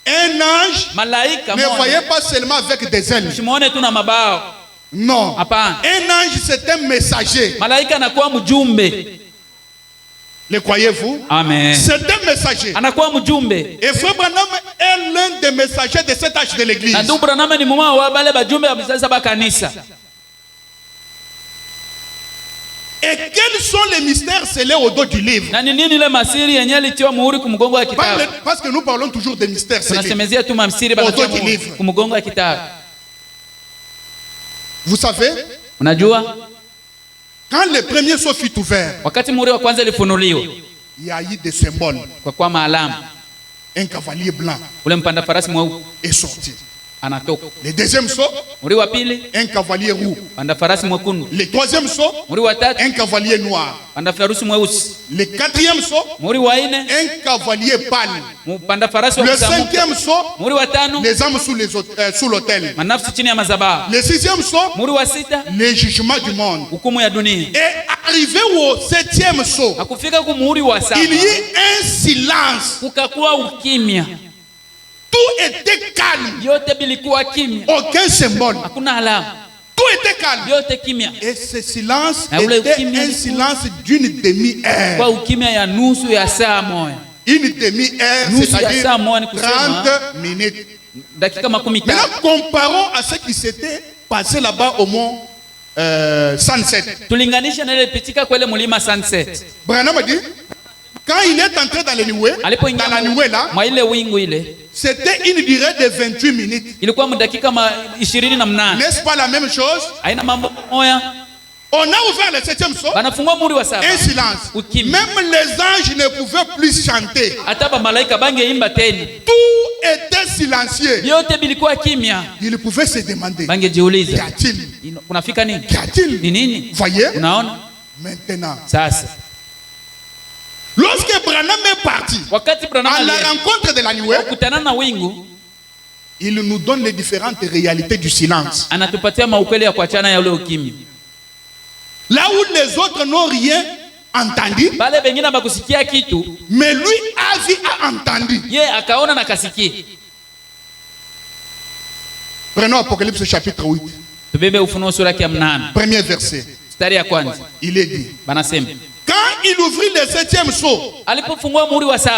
Un ange, ne voyez pas seulement avec des ailes. Non. Un ange, c'est un messager. Le croyez-vous? Amen. C'est un messager. Et Frère Branham est l'un des messagers de cet âge de l'église. Et quels sont les mystères scellés au dos du livre? Parce que nous parlons toujours des mystères scellés au dos du livre. Vous savez, quand le premier sceau fut ouvert, il y a eu des symboles. Un cavalier blanc est sorti. Le deuxième sceau, un cavalier roux. Le troisième sceau, un cavalier noir. Le quatrième sceau, un cavalier pâle. Le cinquième sceau, les âmes sous l'autel. Le sixième sceau, le jugement du monde. Et arrivé au septième sceau, il y eut un silence. Tout était calme. Aucun symbole. Tout était calme. Et ce silence était un silence d'une demi-heure. Une demi-heure, c'est-à-dire 30 minutes. Maintenant, comparons à ce qui s'était passer là-bas au mont Sunset. Tulinganisha na ile pitika kwa ile mulima Sunset. Branham dit, quand il est entré dans les nuées, dans la nuée là, mwa ile wingu ile, c'était une durée de 28 minutes. ilikuwa mudakika 28. N'est-ce pas la même chose? Haina mambo moya. On a ouvert le 7e saut. Banafungua muri wa 7. Un silence. Même les anges ne pouvaient plus chanter. Hata ba malaika bangeimba tena. Tout était silencieux. Yote bilikuwa kimya. Ils pouvaient se demander. Bangejiuliza. Qu'y a-t-il? Kunafika nini? Qu'y a-t-il? Ni nini? Voyez? Unaona? Maintenant. Sasa. Lorsque Branham est parti Wakati Branham à la rencontre de la nuée, kukutana na wingu, il nous donne les différentes réalités du silence. Anatupatia maukweli ya kuachana ya ule ukimya. Là où les autres n'ont rien entendu, Bale bengine bakusikia kitu, mais lui a entendu. ye akaona na kasikia. Prenons Apocalypse chapitre 8. Tubebe Ufunuo sura ya 8. Premier verset. Mstari ya kwanza. Il est dit. Banasema. Quand il ouvrit le 7e sceau, alipofungua muhuri wa 7,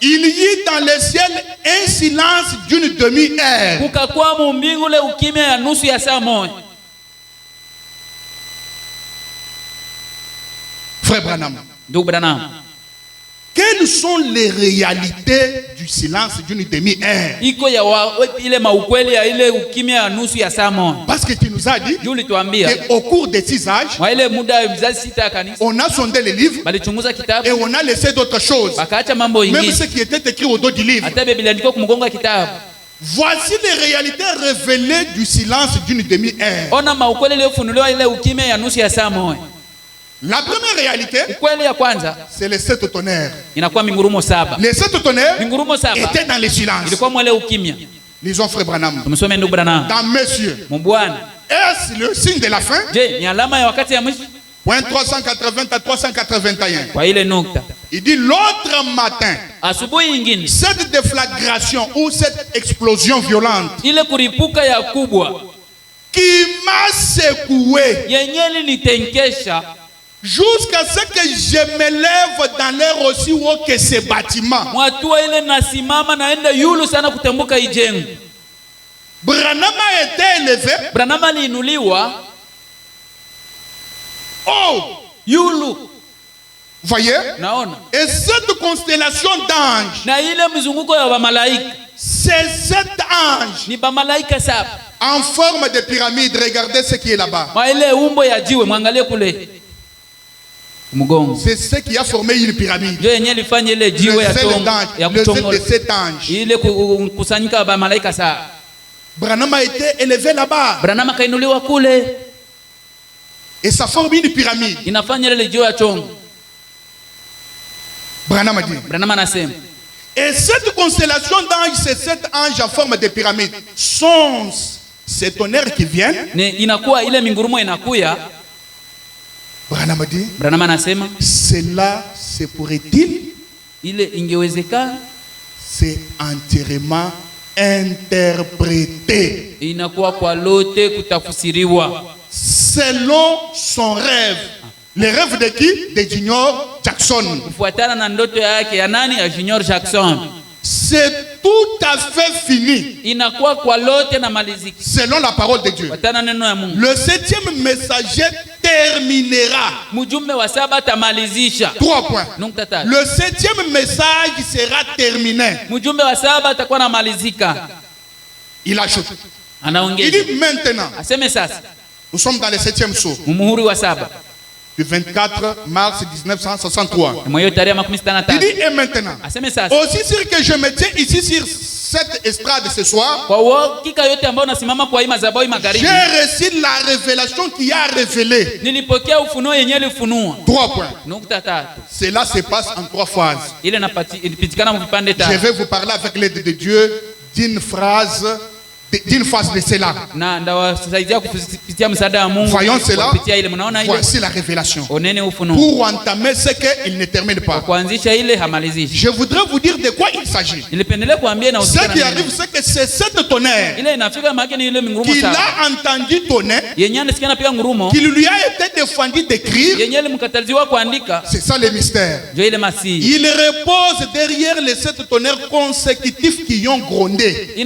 il y eut dans le ciel un silence d'une demi-heure. Kukakuwa mu mbingu le ukimya ya nusu ya saa moja. Frère Branham. Ndugu Branham. Quelles sont les réalités du silence d'une demi-heure? Iko ya ile maukweli ya ile ukimya ya nusu ya saa moja. Parce que tu nous as dit qu'au cours des 6 âges, wa ile muda ya vizazi 6 ya kanisa, on a sondé les livres balichunguza kitabu et on a laissé d'autres choses. Bakaacha mambo ingine. Même ce qui était écrit au dos du livre. Hata Biblia ndiko kumgonga kitabu. Voici les réalités révélées du silence d'une demi-heure. Ona maukweli iliyofunuliwa ile ukimya ya nusu ya saa moja. La première réalité, c'est les 7 tonnerres. Les 7 tonnerres étaient dans le silence. Lisons Frère Branham. Dans Messieurs, est-ce le signe de la fin? Point 380 à 381. Il dit l'autre matin, cette déflagration ou cette explosion violente qui m'a secoué jusqu'à ce que je me lève dans l'air aussi haut que ce bâtiment. Branham a été élevé. Oh, yulu. Voyez? Et cette constellation d'anges, c'est 7 anges en forme de pyramide. Regardez ce qui est là-bas. C'est ce qui a formé une pyramide. Le seul de 7 anges. Branham a été élevé là-bas. Et ça forme une pyramide. Branham a dit. Et cette constellation d'anges, ces 7 anges en forme de pyramide, sont ces tonnerres qui viennent. Branham a dit. Cela se pourrait-il? C'est entièrement interprété selon son rêve. Le rêve de qui? De Junior Jackson. C'est tout à fait fini. Selon la parole de Dieu. Le 7e messager terminera. 3 points. Le 7e message sera terminé. Il ajoute. Il dit maintenant. Nous sommes dans le 7e saut. Du 24 mars 1963. Il dit et maintenant. Aussi sûr que je me tiens ici sur cette estrade ce soir, j'ai reçu la révélation qui a révélé. 3 points. Cela se passe en 3 phases. Je vais vous parler avec l'aide de Dieu d'une phase de cela. Voyons cela. Voici la révélation. Pour entamer ce qu'il ne termine pas. Je voudrais vous dire de quoi il s'agit. Ce qui arrive, c'est que c'est cette tonnerre qu'il a entendu tonner, qu'il lui a été défendu d'écrire. C'est ça le mystère. Il repose derrière les 7 tonnerres consécutifs qui ont grondé.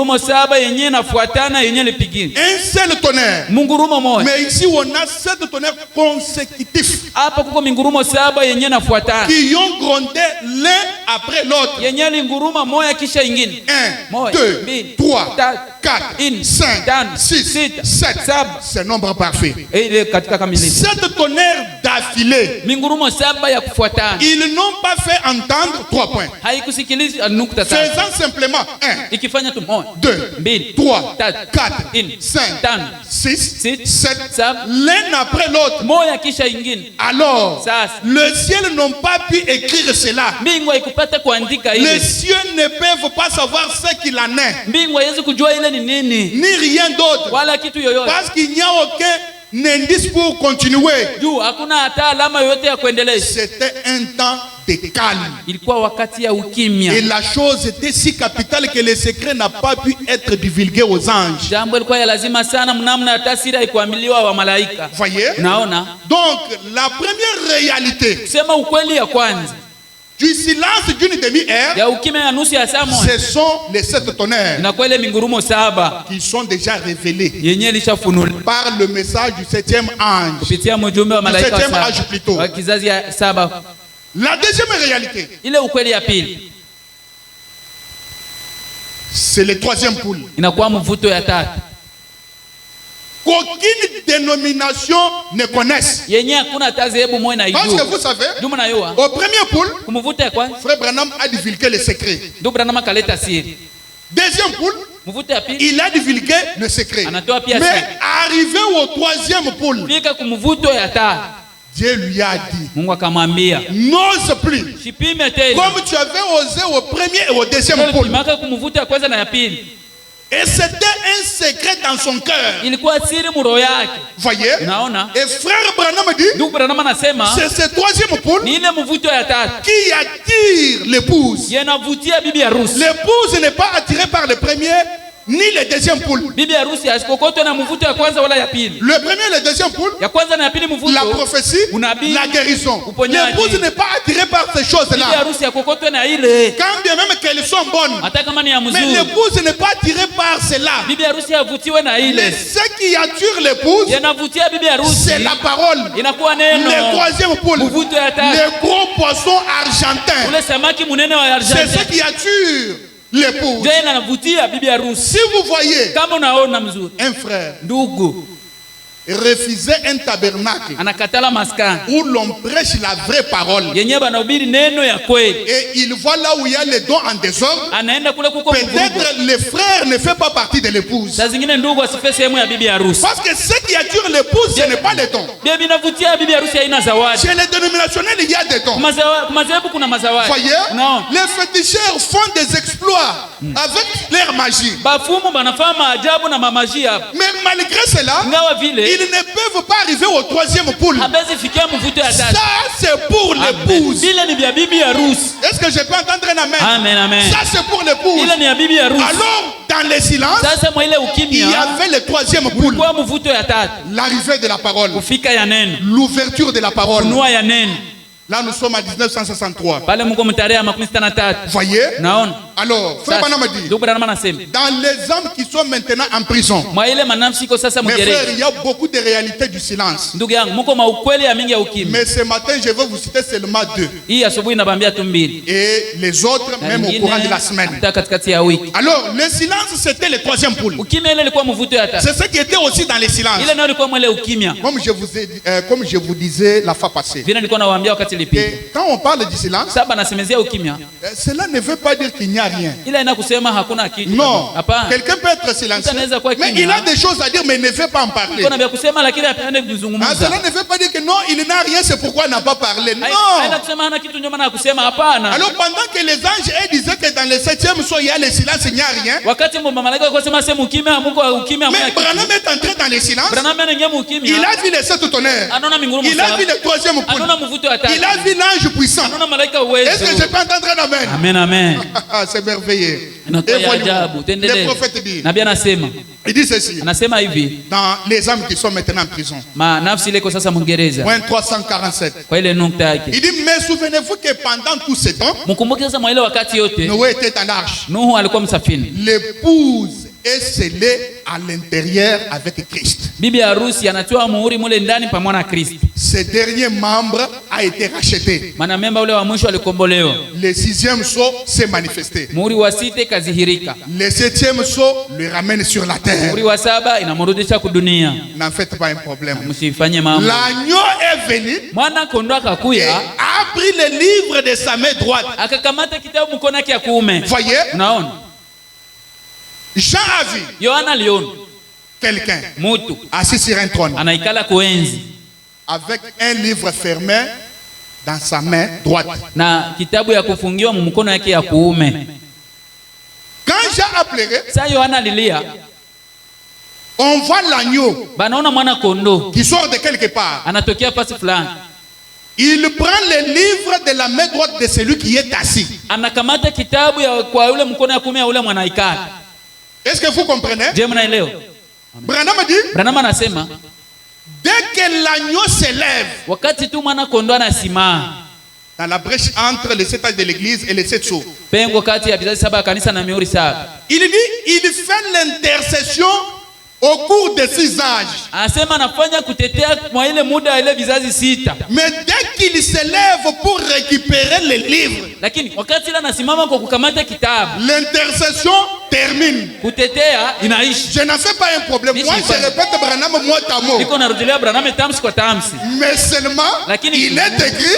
mingurumo saba yenye nafuatana yenye lipigini. Un seul tonnerre. Mungurumo moja. Mais ici on a 7 tonnerres consécutifs. Hapa kuko mingurumo saba yenye nafuatana. Qui ont grondé l'un après l'autre. Yenye linguruma moja kisha ingine. 1, 2, 3, 4, 5, 6, 7. C'est nombre parfait. 7 tonnerres d'affilée. Mingurumo saba ya kufuatana. Ils n'ont pas fait entendre 3 points. Haikusikiliza nukta tatu. Faisant simplement 1, ikifanya tu 1, 2, 3, 4, 5, 6, 7, l'un après l'autre. Moja kisha ingine. Alors, sasa, le ciel n'ont pas pu écrire cela. Mbingu haikupata kuandika ile. Les cieux ne peuvent pas savoir ce qu'il en est. Mbingu haiwezi kujua ile ni nini. Ni rien d'autre. Wala kitu yoyote. Parce qu'il n'y a aucun indice pour continuer. Juu hakuna hata alama yoyote ya kuendelea. C'était un temps de calme. Ilikuwa wakati ya ukimya. Et la chose était si capitale que le secret n'a pas pu être divulgué aux anges. Jambo ilikuwa ya lazima sana mnamna hata siri haikuambiliwa wa malaika. Voyez? Naona? Donc la première réalité, sema ukweli ya kwanza, du silence d'une demi-heure, ya ukimya ya nusu ya saa moja, ce sont les 7 tonnerres na kwele mingurumo saba qui sont déjà révélés yenye lishafunuliwa par le message du 7e ange. kupitia mjumbe wa malaika wa Du 7e saba âge plutôt. wa kizazi ya saba. La deuxième réalité, ile ukweli ya pili, c'est le 3e poule. inakuwa mvuto ya tatu, qu'aucune dénomination ne connaisse. yenye hakuna hata dhehebu moja na Parce que ijua. vous savez, Ndio mnayua au premier poule, kumvuto ya kwanza Frère Branham a divulgué le secret. ndio Branham kaleta siri. Deuxième poule, Mvuto ya pili il a divulgué le secret. anatoa pia Mais siri. arrivé au 3e poule, Fika kumvuto ya tatu, Dieu lui a dit, Mungu akamwambia n'ose plus. sipime tena Comme tu avais osé au premier et au deuxième poule. maka kumvuto ya kwanza na ya pili. Et c'était un secret dans son cœur. Ilikuwa siri muro yake. Voyez? Unaona? Et frère Branham dit, Ndugu Branham anasema c'est ce 3e poule ni ile mvuto ya tatu qui attire l'épouse. yanavutia bibi harusi. L'épouse n'est pas attirée par le premier ni le deuxième poule. Bibi harusi asikokotwe na mvuto ya kwanza wala ya pili. Le premier et le deuxième poule, Ya kwanza na ya pili mvuto, la prophétie, unabii, la guérison. uponyaji. L'épouse n'est pas attirée par ces bibi choses-là. harusi akokotwe na ile Quand bien même qu'elles sont bonnes. hata kama ni ya Mais mzuri. l'épouse n'est pas attirée par cela. Bibi harusi avutiwe na Mais ile. ce qui attire l'épouse, Yanavutia bibi harusi c'est la parole. inakuwa neno. Le 3e poule, Mvuto ya tatu, les gros poissons argentins. ule samaki munene wa C'est ce Argentina qui attire l'épouse. ndio inavutia bibi harusi. Si vous voyez Kama unaona mzuri, un frère ndugu refuser un tabernacle anakatala maskani où l'on prêche la vraie parole yenyewe banahubiri neno ya kweli, et il voit là où il y a les dons en désordre, anaenda kule kuko mvugo. peut-être le frère ne fait pas partie de l'épouse. Saa zingine ndugu asife sehemu ya bibi harusi. Parce que ce qui attire l'épouse, ce n'est pas les dons. Bibi inavutia bibi harusi haina zawadi. Chez les dénominationnels, il y a des dons. Madhehebu kuna mazawadi. Voyez, Non. les féticheurs font des exploits avec leur magie. Bafumu banafanya maajabu na mamaji hapa. Mais malgré cela, Ingawa vile ils ne peuvent pas arriver au 3e poule. habezi fikia mvuto ya tatu. Ça, c'est pour l'épouse. Vile ni vya bibi harusi. Est-ce que je peux entendre un amen? Amen, amen. Ça, c'est pour l'épouse. Ile ni ya bibi harusi. Alors, dans le silence, Sasa mwa ile il y ukimya avait le 3e poule. kwa mvuto ya tatu. L'arrivée de la parole. Kufika ya neno. L'ouverture de la parole. Funua ya neno. Là, nous sommes en 1963. Pale mko mtarehe ya 63. Voyez? Naona. Alors, Frère Branham a dit, Ndugu Branham anasema dans les hommes qui sont maintenant en prison, mwa ile manafsi iko sasa mes frères, mgereza. il y a beaucoup de réalités du silence. Ndugu yangu mko maukweli ya mingi ya ukimya. Mais ce matin, je vais vous citer seulement 2. Hii asubuhi nabambia tu mbili. Et les autres, Na même au nyingine, courant de la semaine. hata katikati ya wiki. Alors, le silence, c'était le 3e poule. Ukimya ile ilikuwa mvuto ya tatu. C'est ce qui était aussi dans le silence. Ile nayo ilikuwa mwele ukimya. Comme je vous disais la fois passée. Vile nilikuwa nawaambia wakati ilipita. Et quand on parle du silence, Saba nasemezea ukimya. cela ne veut pas dire qu'il n'y a rien. Ile ina kusema hakuna kitu. Non. Hapana. Quelqu'un peut être silencieux, Anaweza kuwa mais kimya. il a des choses à dire, mais il ne veut pas en parler. Kuna vya kusema lakini hapende Ah, kuzungumza. cela ne veut pas dire que non, il n'a rien, c'est pourquoi il n'a pas parlé. Haina Non. kusema hana kitu ndio maana kusema hapana. Alors pendant que les anges eux, disaient que dans le 7e soir, il y a le silence, il n'y a rien. Wakati malaika kwa sema sema ukimya muko ukimya Mais hamna kitu. Branham est entré dans le silence. Branham anaingia ukimya. Il a vu les 7 tonnerres. Anaona mingurumo Il a saba. vu le 3e Anaona poule. mvuto wa tatu. Il a vu l'ange puissant. Anaona malaika Est-ce uwezo. que je peux entendre un amen? Amen, amen. s'émerveiller. Le prophète dit, il dit ceci, dans les âmes qui sont maintenant en prison. Point 347. Il dit, mais souvenez-vous que pendant tout ce temps, Noé était dans l'arche. L'épouse est scellée à l'intérieur avec Christ. Ce dernier membre a été racheté. Le 6e sceau s'est manifesté. Le 7e sceau le ramène sur la terre. N'en faites pas un problème. L'agneau est venu et a pris le livre de sa main droite. Voyez? Jean a vu quelqu'un assis sur un trône avec un livre fermé dans sa main droite. Quand Jean a pleuré, on voit l'agneau qui sort de quelque part. Il prend le livre de la main droite de celui qui est assis. Est-ce que vous comprenez? Branham dit, dès que l'agneau s'élève dans la brèche entre les 7 âges de l'église et les 7 sceaux, il dit, il fait l'intercession au cours de 6 âges. Mais dès qu'il s'élève pour récupérer les livres, l'intercession termine. Je n'en fais pas un problème. Moi, je répète Branham mot à mot. Mais seulement, il est écrit,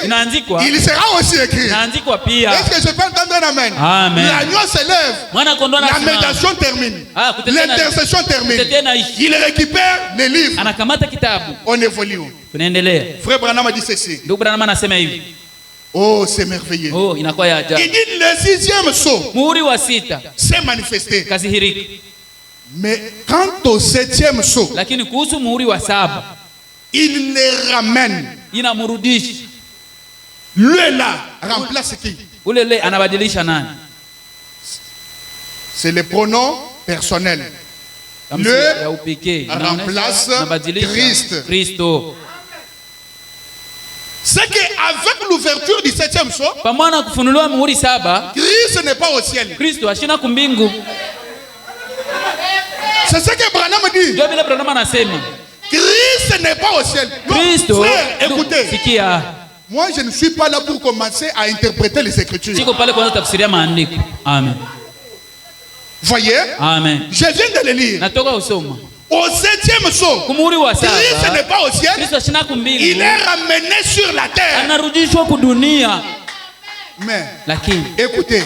il sera aussi écrit. Est-ce que je peux entendre un amen? L'agneau s'élève, la méditation termine, l'intercession termine. Il récupère les livres. On évolue. Frère Branham a dit ceci. Oh, c'est merveilleux. Il dit le 6e sceau s'est manifesté. Mais quant au 7e sceau, il les ramène. Lui là remplace qui? C'est le pronom personnel. Le remplace Christ. C'est qu'avec l'ouverture du 7e sceau, Christ n'est pas au ciel. C'est ce que Branham dit. Christ n'est pas au ciel. Non, frère, écoutez. Moi, je ne suis pas là pour commencer à interpréter les Écritures. Amen. Voyez? Amen. Je viens de le lire. Au 7e sceau, Christ n'est pas au ciel. Il est ramené sur la terre. Mais, écoutez,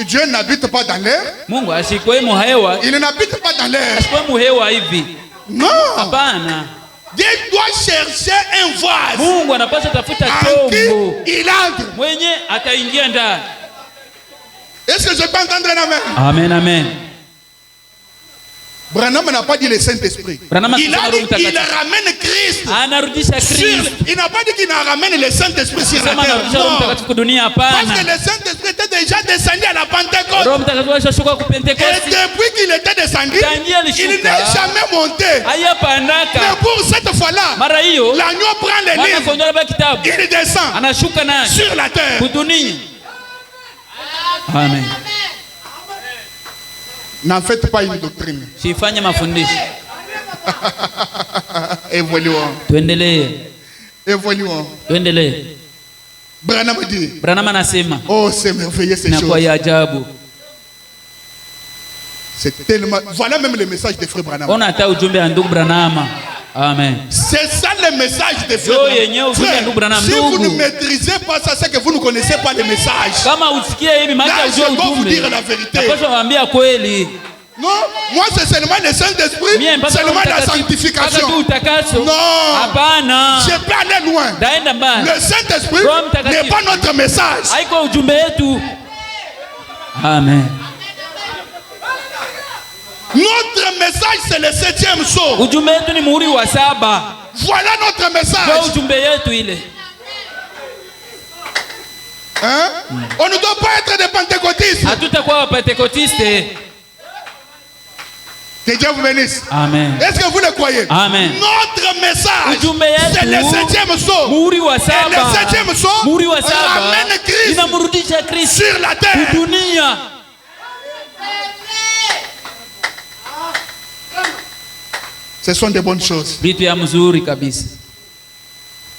Dieu n'habite pas dans l'air. Il n'habite pas dans l'air. Non. Dieu doit chercher un vase en qui il entre. Est-ce que je peux entendre un amen? Amen, amen. Branham n'a pas dit le Saint-Esprit. Il a dit qu'il ramène Christ. Il n'a pas dit qu'il ramène le Saint-Esprit sur la terre. Non. Parce que le Saint-Esprit était déjà descendu à la Pentecôte. Et depuis qu'il était descendu, il n'est jamais monté. Mais pour cette fois-là, l'agneau prend les livres. Il descend sur la terre. Amen. N'en faites pas une doctrine. Évoluons. Évoluons. Branham dit, oh, c'est merveilleux ces choses. C'est tellement. Voilà même le message de frère Branham. Amen. C'est ça le message de frère Branham. Si vous ne maîtrisez pas ça, c'est que vous ne connaissez pas le message. Là, je dois vous dire la vérité. Non, moi c'est seulement le Saint-Esprit, seulement la sanctification. Non, je peux aller loin. Le Saint-Esprit n'est pas notre message. Amen. Notre message c'est le 7e sceau. Voilà notre message. Hein? On ne doit pas être des pentecôtistes. Hatutakuwa wapentekotiste. Que Dieu vous bénisse. Amen. Est-ce que vous le croyez? Amen. Notre message, Ujumbe yetu, c'est le 7e saut. muhuri wa Et saba. le 7e saut Muhuri wa saba ramène Christ inamrudisha Kristo sur la terre. dunia. Ce sont des bonnes choses. Vitu ya mzuri kabisa.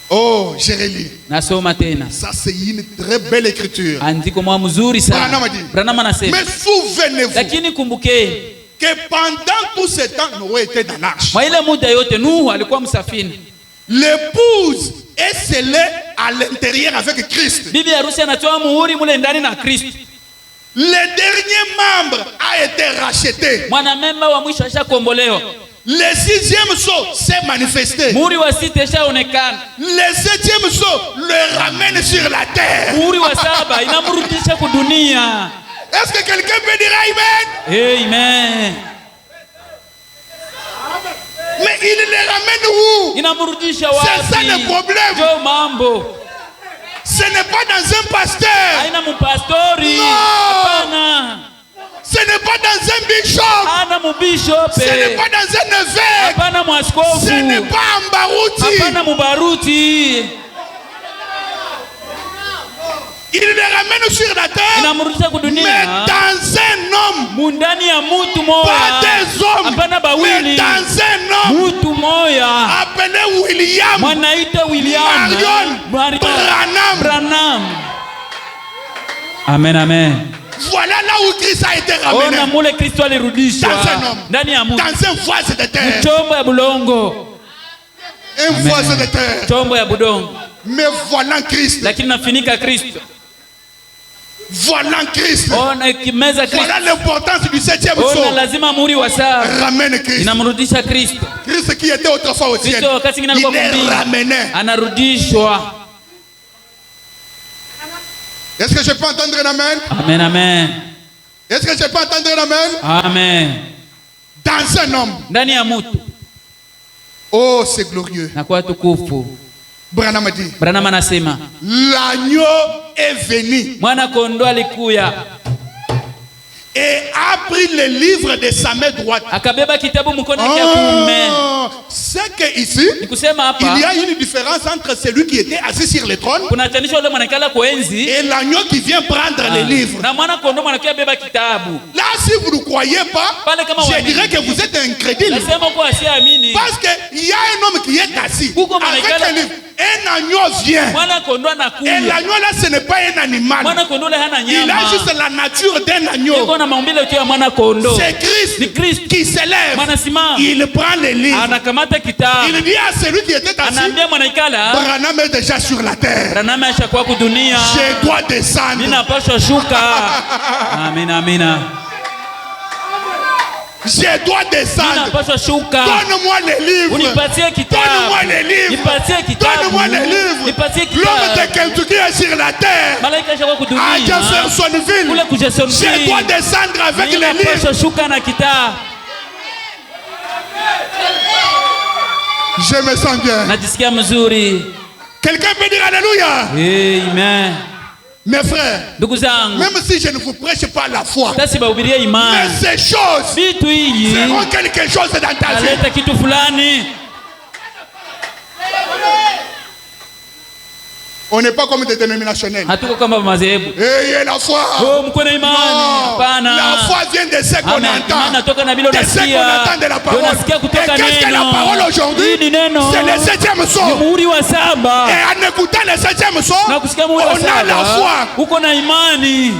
Oh, je relis. Nasoma tena. Ça, c'est une très belle écriture. Andiko mwa mzuri sana. Branham anasema. Mais souvenez-vous Lakini kumbukeni que pendant tout ce temps, Noé était dans l'arche. mwa ile muda yote Nuhu alikuwa msafini. L'épouse est scellée à l'intérieur avec Christ. Bibi harusi anatoa muhuri mule ndani na Kristo. Le dernier membre a été racheté. Mwanamemba wa mwisho ashakombolewa. Le 6e saut s'est manifesté. Muhuri wa sita ishaonekana. Le 7e saut le ramène sur la terre. Muhuri wa saba inamrudisha kudunia. Est-ce que quelqu'un peut dire amen? Amen. Mais il les ramène où? Inamrudisha C'est ça wapi? le problème. Jo mambo. Ce n'est pas dans un pasteur. Haina mpastori. No. Hapana. Ce n'est pas dans un bishop. Hana mubishope. Ce n'est pas dans un évêque. Hapana mwaskofu. Ce n'est pas un barouti. Hapana mubaruti. Il les ramène sur la terre. Inamrudisha Mais kudunia. dans un homme. Mundani ya mutu Pas moya. des hommes. Hapana Mais bawili. dans un homme. Mutu moya. Appelé William. Mwanaita William. Marion Branham. Branham. Amen, amen. Voilà là où Christ a été ramené. Ona mule Kristo alirudishwa Dans un homme. ndani ya mutu. Dans un vase de terre. Chombo ya bulongo. Un vase de terre. Chombo ya budongo. Mais voilà Christ. Lakini nafinika Kristo. Voilà Christ. Ona ikimeza Kristo. Voilà l'importance du 7e Ona saut. lazima muhuri wa saba Ramène Christ. inamrudisha Kristo. Christ qui était autrefois au ciel. Kristo wakati ngine alikuwa Il est kumbingu. ramené. Anarudishwa. Est-ce que je peux entendre un amen? Amen, amen. Est-ce que je peux entendre un amen? Amen. Dans un homme. Ndani ya mutu. Oh, c'est glorieux. Na kwa tukufu. Branham dit. Branham anasema L'agneau est venu mwana kondoo alikuya et a pris le livre de sa main droite. akabeba kitabu mkono wake wa kuume. C'est que ici, Ni kusema hapa il y a une différence entre celui qui était assis sur le trône kuna tanisho yule mwanakala kuenzi et l'agneau qui vient prendre les livres. na mwana kondoo mwanakia beba kitabu. Là, si vous ne croyez pas, Pale kama je waamini. dirais que vous êtes incrédule. Nasema kwa asiamini. Parce qu'il y a un homme qui est assis Huko avec manekala- un livre. Un agneau vient. Mwana kondoo Et anakuya. l'agneau là, ce n'est pas un animal. Mwana kondoo le hana Il a nyama. juste la nature d'un agneau. Yuko na maumbile tu ya mwana kondoo. C'est Christ Ni Kristo. qui s'élève. Mwanasimama. Il prend les livres. Anakamata kitabu. Il dit à celui qui était assis, Anaambia mwanaikala Branham est déjà sur la terre. Branham ashakuwa kudunia. Je dois descendre. Mimi napaswa shuka. Amina, amina. Je dois Mimi descendre. napaswa shuka. Donne-moi les livres. Unipatie kitabu. Donne-moi les livres. Nipatie kitabu. Donne-moi les livres. Nipatie L'homme de kitabu. Kentucky est sur la terre. Malaika ashakuwa À kudunia. Jeffersonville. Kule ku Jeffersonville. Je dois descendre avec Mimi les livres. napaswa shuka na kitabu. Je me sens bien. Najisikia mzuri. Quelqu'un peut dire Alléluia. Amen. Mes frères, Ndugu zangu, même si je ne vous prêche pas la foi, sasa bahubiria mais imani. ces choses Vitu hivi feront quelque chose dans ta vie. aleta kitu fulani. On n'est pas comme des dénominationnels. Hatuko kama madhehebu. Ayez la foi. Oh, mko na imani. Non. Hapana. La foi vient de ce qu'on Amen. Imani entend. natoka na vile De ce qu'on unasikia. entend de la parole. Unasikia Et kutoka qu'est-ce que la neno. parole aujourd'hui? Hii ni neno. C'est le 7e Ni saut. muhuri wa saba. Et en écoutant le 7e saut, Na kusikia muhuri wa on a la foi. saba. Uko na imani.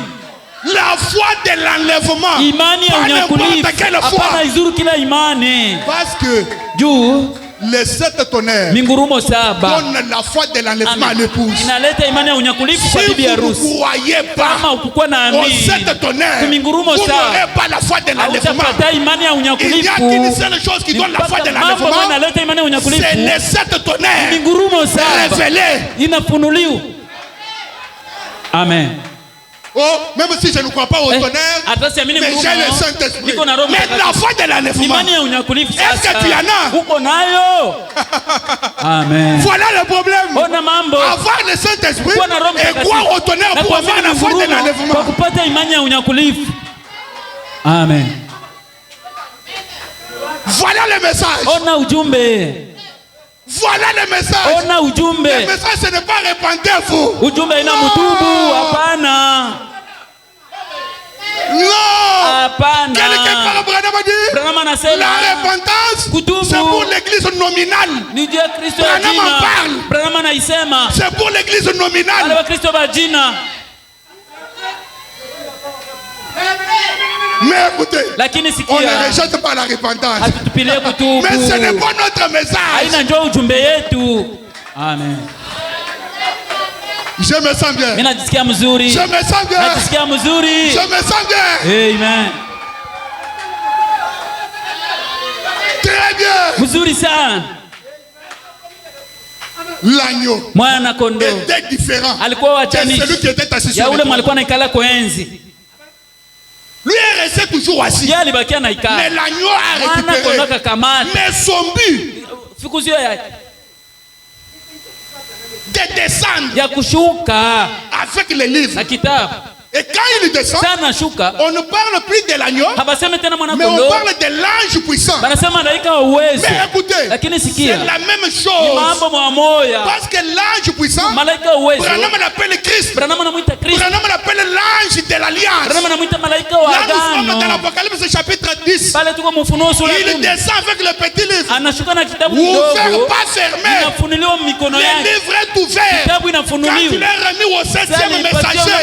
La foi de l'enlèvement. Imani ya Pas n'importe unyakulifu. quelle foi. Hapana izuru kila imani. Parce que Juu les 7 tonnerres mingurumo saba donnent la foi de l'enlèvement à l'épouse. inaleta imani ya unyakulifu kwa Si bibi vous harusi. ne croyez pas Kama ukukuwa na aux amini 7 tonnerres, vous kumingurumo n'aurez saba pas la foi de l'enlèvement. hautapata imani ya Il n'y a unyakulifu. qu'une seule chose qui donne la foi de Mambo ambayo l'enlèvement. inaleta imani ya C'est unyakulifu les 7 tonnerres mingurumo saba révélés. inafunuliwa. Amen. Oh, même si je ne crois pas au tonnerre, mais j'ai le Saint-Esprit. Mais la foi de l'enlèvement, est-ce que tu en as? Amen. Voilà le problème. Avoir le Saint-Esprit et croire au tonnerre pour avoir la foi de l'enlèvement. Amen. Voilà le message. Voilà le message. Le message, ce n'est pas répandez-vous. Non. Quelqu'un parle Branham dit la repentance, c'est pour l'église nominale. Branham en parle. C'est pour l'église nominale. Mais écoutez, on ne rejette pas la repentance. Mais ce n'est pas notre message. Amen. Je me sens bien. Je me sens bien. Je me sens bien. Amen. Très bien. L'agneau était différent de celui qui était assis sur le trône. Lui est resté toujours assis. Mais l'agneau a récupéré. Mais son but de descendre avec les livres. Et quand il descend, on ne parle plus de l'agneau, mais on parle de l'ange puissant. Mais écoutez, c'est la même chose. Parce que l'ange puissant, Branham l'appelle Christ. Branham l'appelle l'ange de l'alliance. Là, nous sommes dans l'Apocalypse chapitre 10. Il descend avec le petit livre. Ouvert, pas fermé. Le livre est ouvert. Quand il est remis au 7e messager.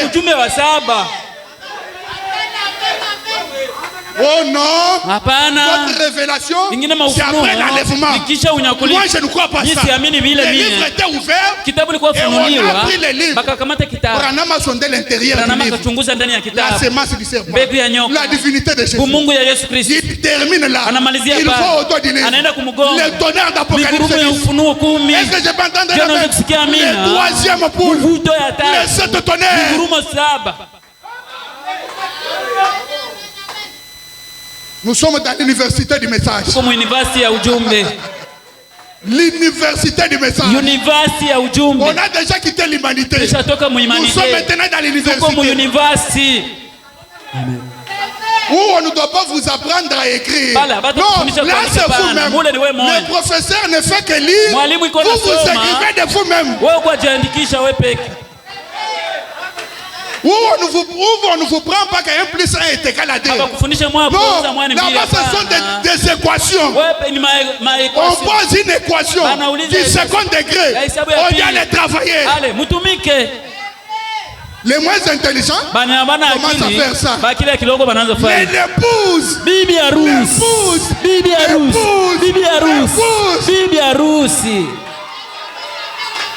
Oh non! Votre révélation, c'est après l'enlèvement. Moi, je ne crois pas ça. Les livres étaient ouverts et on a pris les livres. Branham a sondé l'intérieur du livre. La sémence du serpent. La divinité de Jésus. Il termine là. Il va au dos du livre. Le tonnerre d'Apocalypse. Est-ce que je peux entendre le troisième poule? Le 7 tonnerre. Nous sommes dans l'université du message. L'université du message. On a déjà quitté l'humanité. Nous sommes maintenant dans l'université. Où on ne doit pas vous apprendre à écrire. Non, là c'est vous-même. Le professeur ne fait que lire. Vous écrivez de vous-même. Où on ne vous prend pas qu'un plus 1 est égal à 2. Non, là-bas ce sont des équations. On pose une équation du second degré. On vient les travailler. Les moins intelligents commencent à faire ça. Mais l'épouse,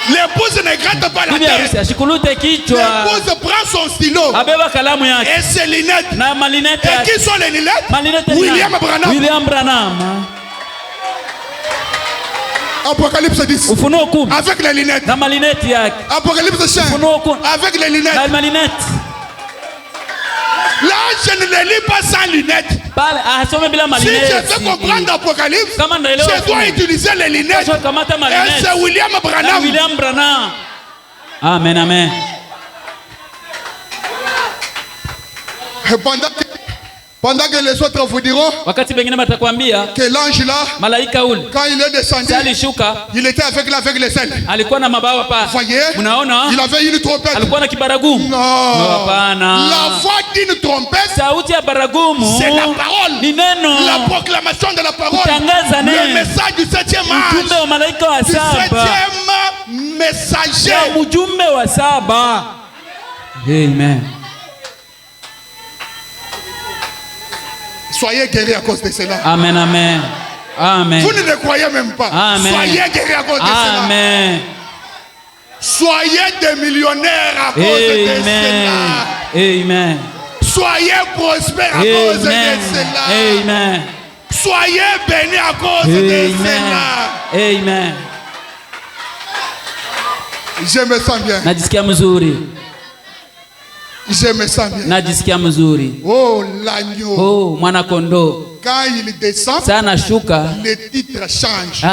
l'épouse ne gratte pas la tête. L'épouse prend son stylo et ses lunettes. Et qui sont les lunettes? William Branham. Apocalypse 10. Avec les lunettes. Apocalypse 5. Avec les lunettes. Là, je ne les lis pas sans lunettes. Si je veux comprendre l'Apocalypse, je dois utiliser les lunettes. Et c'est William Branham. Amen, amen. Pendant que les autres vous diront que l'ange là, quand il est descendu, il était avec l'aveugle seul. Voyez, il avait une trompette. Non. La voix d'une trompette, c'est la parole. La proclamation de la parole. Le message du 7e âge. Du 7e messager. Amen. Soyez guéris à cause de cela. Amen, amen. Amen. Vous ne le croyez même pas. Amen. Soyez guéris à cause de cela. Amen. Soyez des millionnaires à cause de cela. Amen. Soyez prospères à cause de cela. Amen. Soyez bénis à cause de cela. Amen. Je me sens bien. Je me sens bien. Najisikia mzuri. Oh, l'agneau. Oh, mwana kondoo. Quand il descend, Sana shuka. le titre change.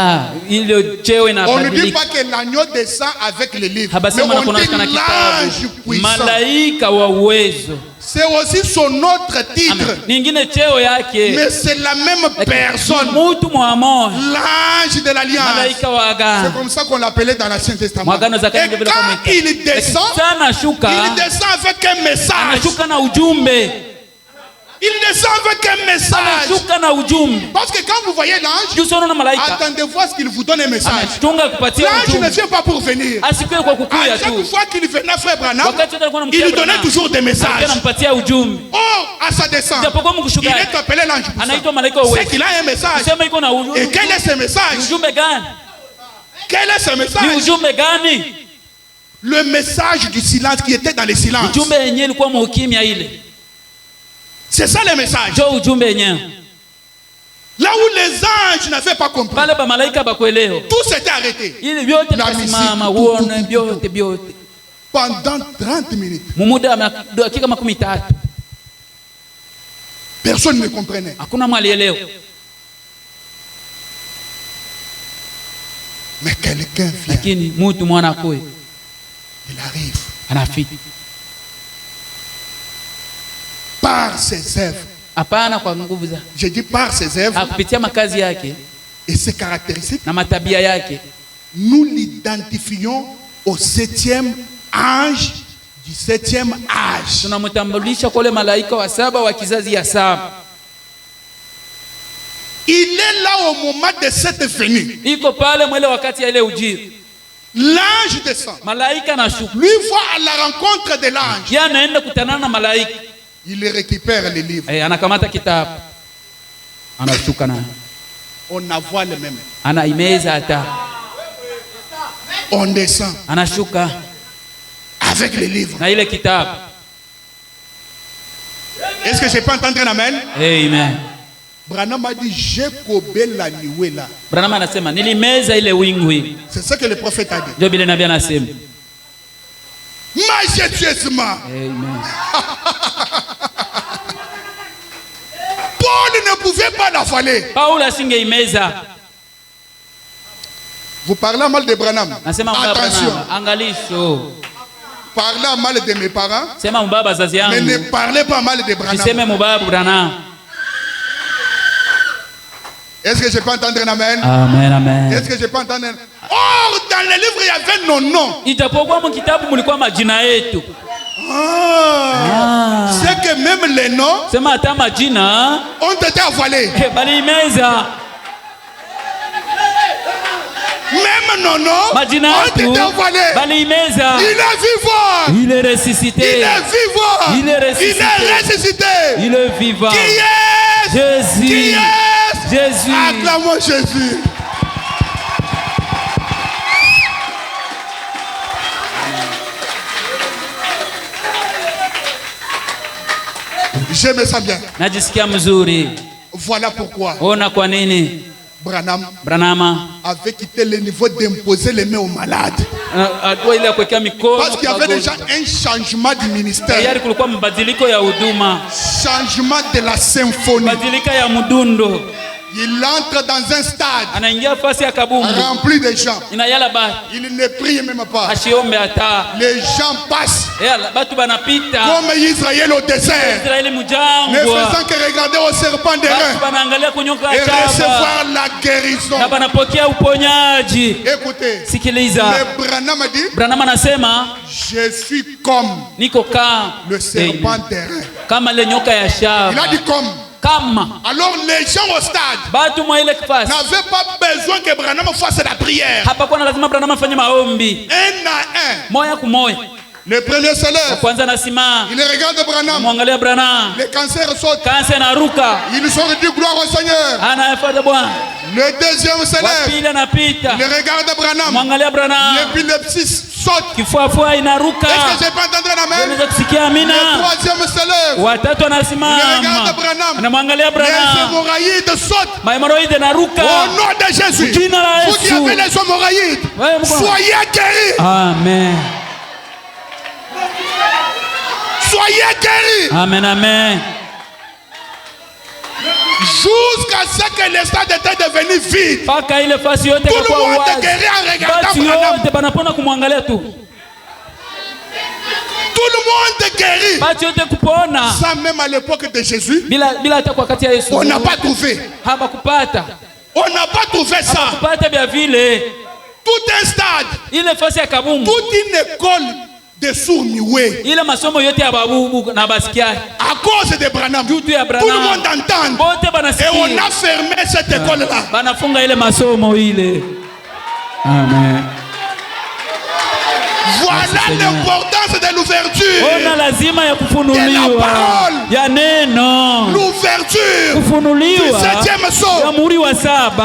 Ile cheo On ne dit inabadilika. pas que l'agneau descend avec les livres. Mais Habasema on dit na l'ange kitabu. puissant. Malaika wa uwezo. C'est aussi son autre titre. Ningine cheo yake. Mais c'est la même personne. Mutu mwamoja. L'ange de l'alliance. Malaika wa C'est agano. comme ça qu'on l'appelait dans l'Ancien Testament. Mwagano za kale Et ndivyo quand kama il descend, sana shuka. il descend avec un message. Anashuka na ujumbe. Il descend avec un message. Anashuka na ujumbe. Parce que quand vous voyez l'ange, Jusono na malaika. attendez voir ce qu'il vous donne un message. Anashtunga kupatia L'ange ne ujumbe. vient pas pour venir. Asikwe kwa À kukuya chaque tu. fois qu'il venait frère Branham, Wakati wote alikuwa il anamtia lui donnait Branham. toujours des messages. Anampatia ujumbe. Oh, à sa descente, Japokuwa il mkushuka. est appelé l'ange puissant. Anaitwa malaika wa C'est uwezo. qu'il a un message. Sema iko na Et ujumbe. quel est ce message? Ujumbe gani? Quel est ce Ni message? ujumbe gani? Le message du silence qui était dans le silence. Ujumbe yenyewe ilikuwa mukimya ile. C'est ça le message. Jo ujumbe yenyewe. Là où les anges n'avaient pas compris, Pale ba malaika bakuelewa. tout s'était arrêté. Ili vyote La vikasimama musique, uone vyote. Pendant 30 minutes, Mumuda wa dakika 13. personne ne comprenait. Hakuna mwalielewa. Mais quelqu'un vient, Lakini mtu mwana kwe il arrive anafika. par ses œuvres. Hapana kwa nguvu za. Je dis par ses œuvres Kupitia makazi yake et ses caractéristiques, na matabia yake. nous l'identifions au 7e ange du 7e âge. Tunamtambulisha kwa ule malaika wa 7 wa kizazi ya 7. Il est là au moment de cette venue. Iko pale mwele wakati ya ile ujiri. L'ange descend. Malaika anashuka. Lui va à la rencontre de l'ange. Yeye anaenda kutanana na malaika. Il récupère les livres. Anakamata kitabu. Anashuka na. On envoie le même. Anaimeza hata. On descend Anashuka avec les livres. na ile kitabu. Est-ce que je peux entendre un amen? Amen. Branham a dit, j'ai cobé la nuée là. Branham anasema nilimeza ile wingu hii. C'est ce que le prophète a dit. Ndio bila nabii anasema. Majestueusement. Amen. Paul ne pouvait pas l'avaler. Paulo asingeimeza. Vous parlez mal de Branham. Nasema Attention. Branham, angalisho. Parlez mal de mes parents, Sema mbaba zazi mais ne yangu. parlez pas mal de Branham. Useme mbaba Branham. Est-ce que je peux entendre un amen? Amen, amen. Est-ce que je peux entendre un... Or, dans le livre, il y avait nos noms. Itapokuwa mu kitabu mulikuwa majina yetu. C'est que même les noms Sema hata majina ont été avalés. balimeza. Même nos noms Majina ont été yetu avalés. balimeza. Il est vivant. Il est Il ressuscité. est vivant. Il est ressuscité. Il est ressuscité. Il est vivant. Qui est? Qui Jésus. est? Jésus. Acclamons Jésus. Je me sens bien. Najisikia mzuri. Voilà pourquoi Ona kwa nini Branham avait quitté le niveau d'imposer les mains aux malades. Hatua ile ya kuwekea mikono. Parce qu'il y avait déjà un changement du ministère. Tayari kulikuwa mabadiliko ya huduma. Changement de la symphonie. Mabadiliko ya mdundo. Il entre dans un stade Anaingia fasi ya kabumbu rempli de gens. inayala ba. Il ne prie même pas. Ashiombe hata. Les gens passent Batu banapita. comme Israël au désert, Israeli ne mjangwa. faisant que regarder au serpent des Batu reins banaangalia kunyoka et ya chaba. recevoir la guérison. Na banapokea uponyaji. Écoutez, Sikiliza. le Branham a dit, Branham anasema je suis comme niko kama le serpent des reins. kama ile nyoka ya Il a shaba. dit comme. Kama Alors les gens au stade batu mwa ile kifasi n'avaient pas besoin que Branham fasse la prière. hapakuwa na lazima Branham afanye maombi Un à un. moya kwa moya. Le premier se lève. Kwanza nasimama, Il regarde Branham. mwangalia Branham, Le cancer saute. kansa inaruka, Ils sont dit gloire au Seigneur. anafuata Bwana. Le deuxième se Wa lève. pili anapita, Il regarde Branham. mwangalia Branham, L'épilepsie saute. kifuafua inaruka. Est-ce que je peux entendre un amen? Unaweza kusikia amina. Le troisième se lève. Watatu anasimama, Regarde Branham. anamwangalia Les Branham, hémorroïdes sautent. mahemoroide inaruka. Au nom de Jésus. Jina la Vous qui Yesu. avez les hémorroïdes, Wewe mko- soyez guéris. Amen. soyez guéris. Amen, amen. Jusqu'à ce que le stade était devenu vide. Paka ile fasi yote Tout le kwa monde wazi. est guéri en regardant Batu Branham. yote banapona kumwangalia tu. Tout le monde est guéri. Batu yote kupona. Ça même à l'époque de Jésus, Bila hata kwa wakati ya Yesu. on n'a pas trouvé. Haba kupata. On n'a pas trouvé ça. Kupata bia vile. Tout un stade, Ile fasi ya kabumbu. toute une école de sourds-muets. Ile masomo yote ya babubu na basikia. À cause de Branham, tout Jutu ya Branham. le monde entend. Bote Et banasikia. on a fermé cette école-là. Banafunga ile masomo ile. Amen. Voilà l'importance de l'ouverture. Ona lazima ya De la kufunuliwa. parole. Ya neno. L'ouverture du Kufunuliwa. 7e Ya saut. muhuri wa 7.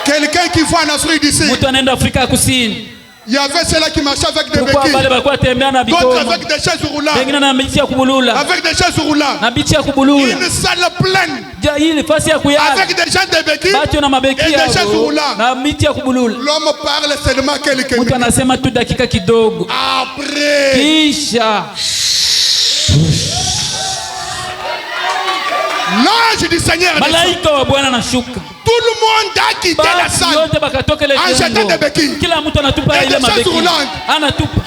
Quelqu'un qui voit en Afrique d'ici, Mtu anaenda Afrika ya Kusini. il y avait ceux-là qui marchaient avec des Kulikuwa bale béquilles, balikuwa tembea na d'autres bikomo. avec des chaises roulantes, Wengine na bichi ya kubulula. avec des chaises roulantes. Na bichi ya kubulula. Une salle pleine Hii fasi ya kuyala. avec des gens de béquilles Bacho na mabeki et des chaises yao. roulantes. Na bichi ya kubulula. L'homme parle seulement quelques Mtu minutes. anasema tu dakika kidogo. Après, Kisha l'ange du Seigneur descend. malaika wa Bwana anashuka. Tout le monde a quitté la Basi salle. yote bakatoka ile En jetant jengo. des béquilles. Kila mtu anatupa Et ile des chaises mabeki. roulantes. Anatupa.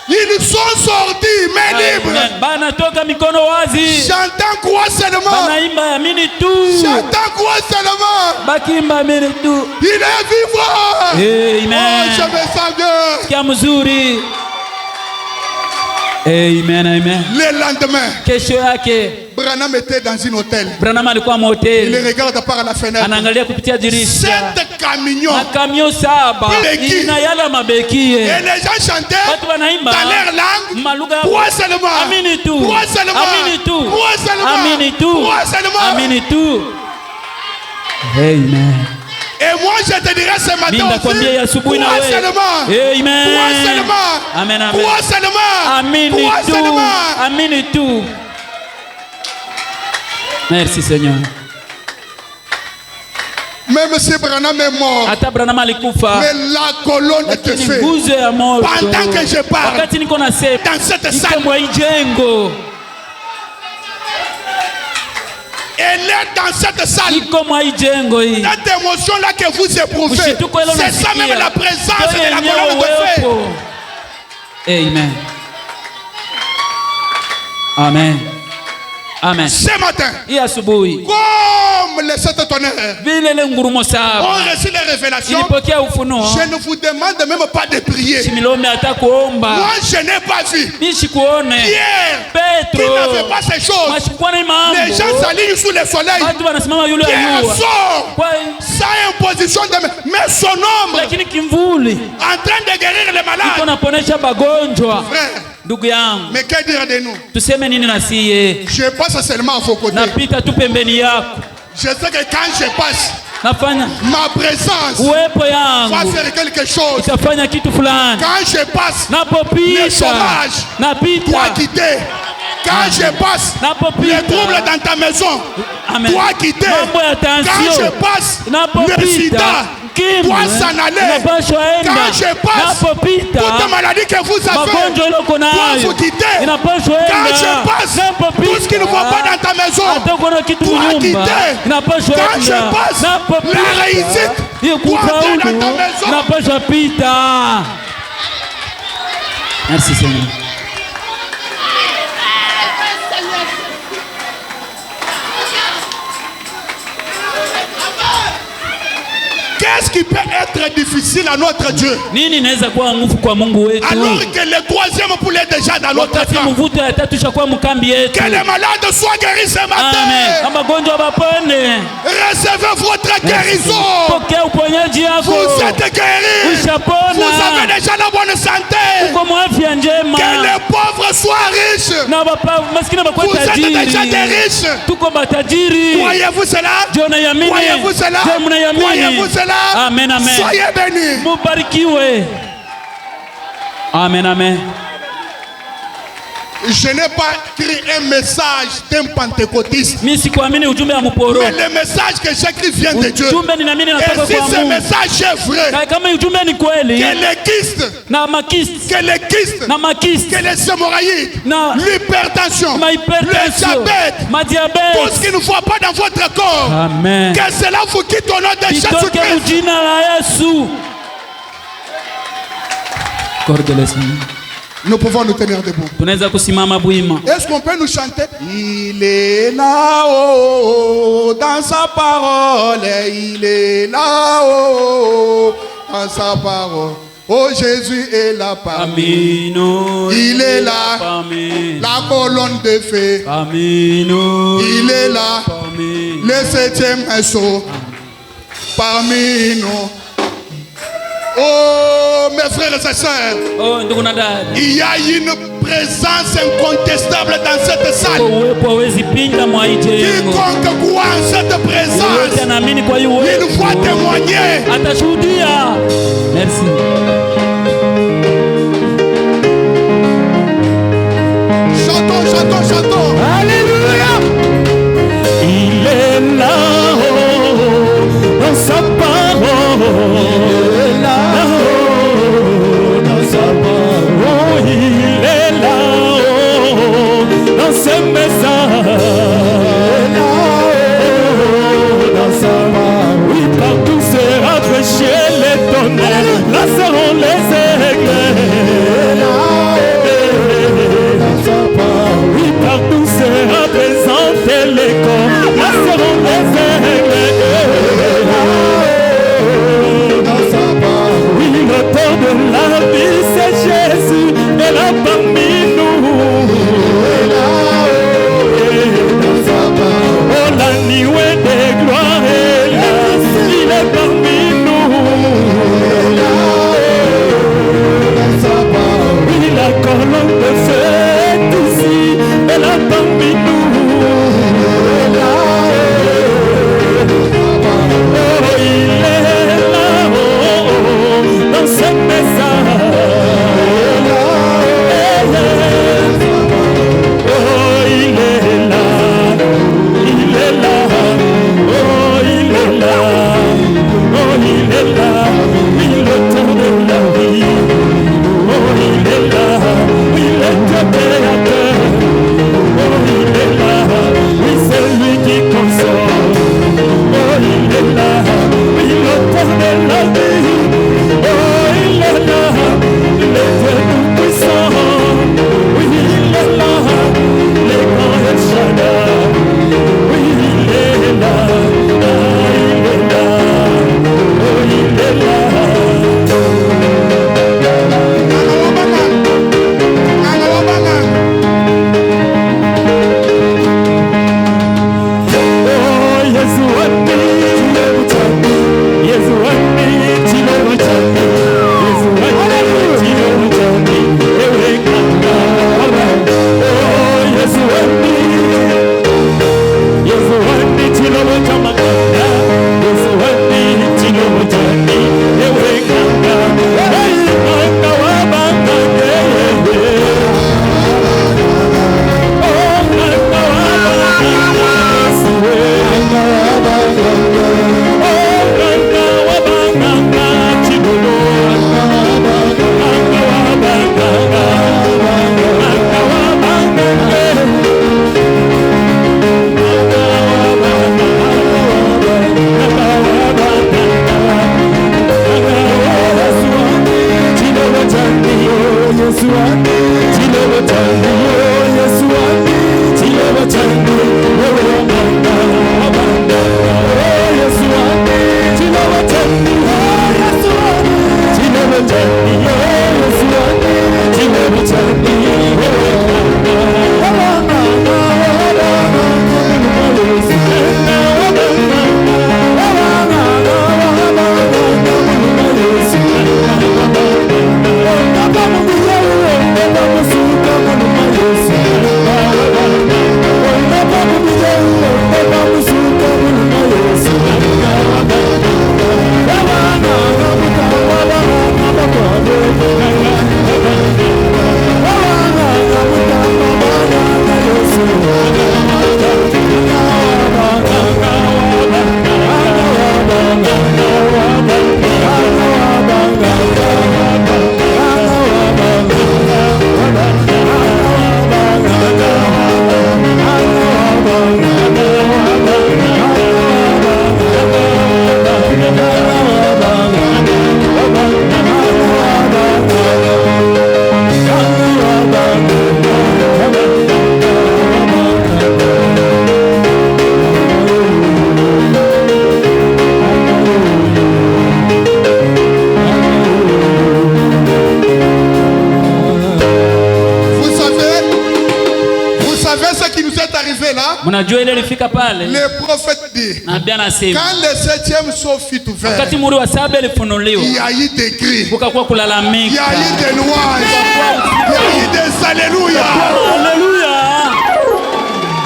Ils sont sortis, mais libres. Banatoka mikono wazi. J'entends quoi seulement? Banaimba amini tu. J'entends quoi seulement? Bakimba amini tu. Il est vivant. Amen. Oh, je me sens bien. Kia mzuri. Amen, amen. Le lendemain, Kesho yake Branham était dans un hôtel. Branham alikuwa Il moteli. regarde par la fenêtre. Anaangalia kupitia dirisha. 7 camions. Makamio 7 Beki. inayala mabekie. Et les gens chantaient Watu wanaimba dans leur langue. malugha. Toi seulement. Amini tu. Toi seulement. Amini tu. Toi seulement. Amini tu. Toi seulement. Amini tu. Amen. Et moi je te dirai ce matin Mimi nakwambia ya aussi. asubuhi na Toi wewe. seulement. Amen. Toi seulement. Amen, amen. Toi seulement. Amini Toi tu. seulement. Amini tu. Merci Seigneur. Même si Branham est mort, Hata Branham alikufa. mais la colonne te Lakini fait. nguzo ya moto. Pendant que je parle, Wakati niko nasema dans cette salle, iko mwa hii jengo. elle est dans cette salle. Iko mwa hii jengo hii. Cette émotion-là que vous éprouvez, Mshituko ile c'est ça unasikia. même la présence Ndio de la yenyewe colonne de feu. uwepo. Amen. Amen. Amen. Ce matin, Hii asubuhi comme les 7 tonnerres vile ile ngurumo ont 7 reçu les révélations, ilipokea ufunuo. je ne vous demande même pas de prier. Similome hata kuomba. Moi, je n'ai pas vu. Nishi kuone. Pierre, qui Petro. n'avait pas ces choses. Mashikuwa na imambo. Les gens s'alignent sous le soleil. Watu wanasimama yule Pierre ayua. sort Kwa sans imposition de main. Mais son ombre, lakini kimvuli en train de guérir les iko malades. naponesha bagonjwa. Frère, Ndugu yangu, mais que dire de nous? tuseme nini na siye? Je passe seulement à vos côtés. Napita tu pembeni yako. Je sais que quand je passe, Nafanya ma présence uwepo va yangu faire quelque chose. itafanya kitu fulani. Quand je passe, le Napopita chômage doit napita. quitter. Quand je passe, les Napopita troubles dans ta maison Amen. doit quitter. Mambo ya Quand tension je passe, le napopita. sida Kimwe doit s'en aller. inapaswa enda. Quand je passe, Napopita toute maladie que vous avez magonjwa iloko doit nayo vous quitter. inapaswa Quand enda. je passe, Napopita tout ce qui ne va pas dans ta maison hata kuna kitu doit nyumba quitter. inapaswa Quand enda. je passe, Napopita la réussite hiyo doit entrer kufaulu dans ta maison. inapaswa pita. Merci Seigneur. Qu'est-ce qui peut être difficile à notre Dieu? Nini inaweza kuwa nguvu kwa Mungu wetu? Alors que le troisième poulet est déjà dans notre Wakati camp. mvuto ya tatu shakuwa mkambi yetu. Que les malades soient guéris ce Amen. matin. Magonjwa bapone. Recevez votre guérison. Pokea uponyaji yako. Vous êtes guéris. Ushapona. Vous avez déjà la bonne santé. Uko mwafya njema. Que les pauvres soient riches. Na maskini bakwa Vous êtes tajiri. déjà des riches. Tuko batajiri. Croyez-vous cela? Je nayamini. Croyez-vous cela? Je mnayamini. Croyez-vous cela? Amen, amen. Soyez bénis. Mubarikiwe. Amen, amen. Je n'ai pas écrit un message d'un pentecôtiste. Mimi sikuamini ujumbe wa mporo. Mais le message que j'écris vient de Dieu. Ujumbe ninaamini Et natoka si kwa ce Mungu. message est vrai, Na kama ujumbe ni kweli, que les kystes, na makist, que les kystes, na makist, que les hémorroïdes, na l'hypertension, ma le hypertension, diabète, ma tout diabète. ce qui ne va pas dans votre corps, Amen. que cela vous quitte au nom de Itoke Jésus-Christ. mjina la Yesu. Nous pouvons nous tenir debout. Tunaweza kusimama bwima. Est-ce qu'on peut nous chanter? Il est là-haut dans sa parole, il est là-haut dans sa parole. Oh, Jésus est là parmi nous. Il est là, la colonne de feu. Il est là, le 7e assaut parmi nous. Oh, mes frères et sœurs, il y a une présence incontestable dans cette salle. Quiconque croit en cette présence, il va témoigner. Merci. Chantons, chantons, chantons. Alléluia. Il est là-haut dans sa parole. Lancerons les aigles. Oui, partout sera présenté l'écho. Lancerons les aigles. Oui, l'auteur de la vie, c'est Jésus. Et là parmi nous. Oh, l'agneau des gloires est là. Il est parmi nous. La colonne de feu est ici, elle a parmi nous. Unajua ile ilifika pale. Le prophète dit, Nabii anasema quand le 7e sceau fut ouvert, wakati muhuri wa 7 ilifunuliwa, il y a eu des cris, kukakuwa il y kulalamika, a eu des louanges, il y a eu des alléluia. Alléluia.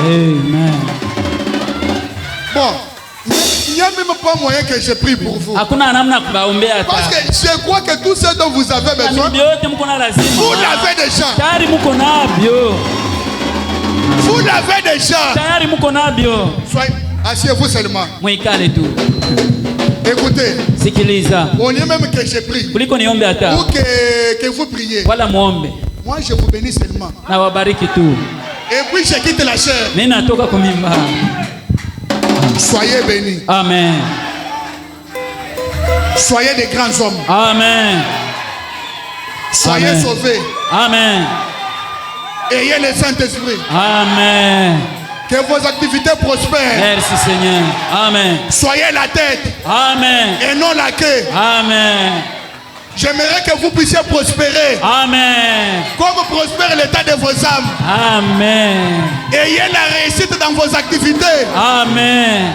Amen. Bon, il n'y a même pas moyen que je prie pour vous. Hakuna namna kubaombea Parce hata. que je crois que tout ce dont vous avez besoin, Biote mko na lazima. vous l'avez déjà. Tayari mko nabyo. Vous l'avez déjà. Tayari mko nabyo. Soyez, asseyez-vous seulement. Mwikale tu. Écoutez, Sikiliza. au lieu même que je prie, Kuliko niombe hata. ou que vous priez, Wala muombe. moi je vous bénis seulement. Na wabariki tu. Et puis je quitte la chair. Mimi natoka kumimba. Soyez bénis. Amen. Soyez des grands hommes. Amen. Soyez Amen. sauvés. Amen. Ayez le Saint-Esprit. Amen. Que vos activités prospèrent. Merci Seigneur. Amen. Soyez la tête Amen. et non la queue. Amen. J'aimerais que vous puissiez prospérer Amen. comme prospère l'état de vos âmes. Amen. Ayez la réussite dans vos activités. Amen.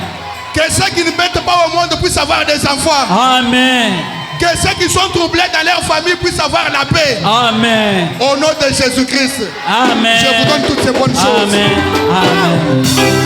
Que ceux qui ne mettent pas au monde puissent avoir des enfants. Amen. Que ceux qui sont troublés dans leur famille puissent avoir la paix. Amen. Au nom de Jésus-Christ. Amen. Je vous donne toutes ces bonnes choses. Amen. Amen.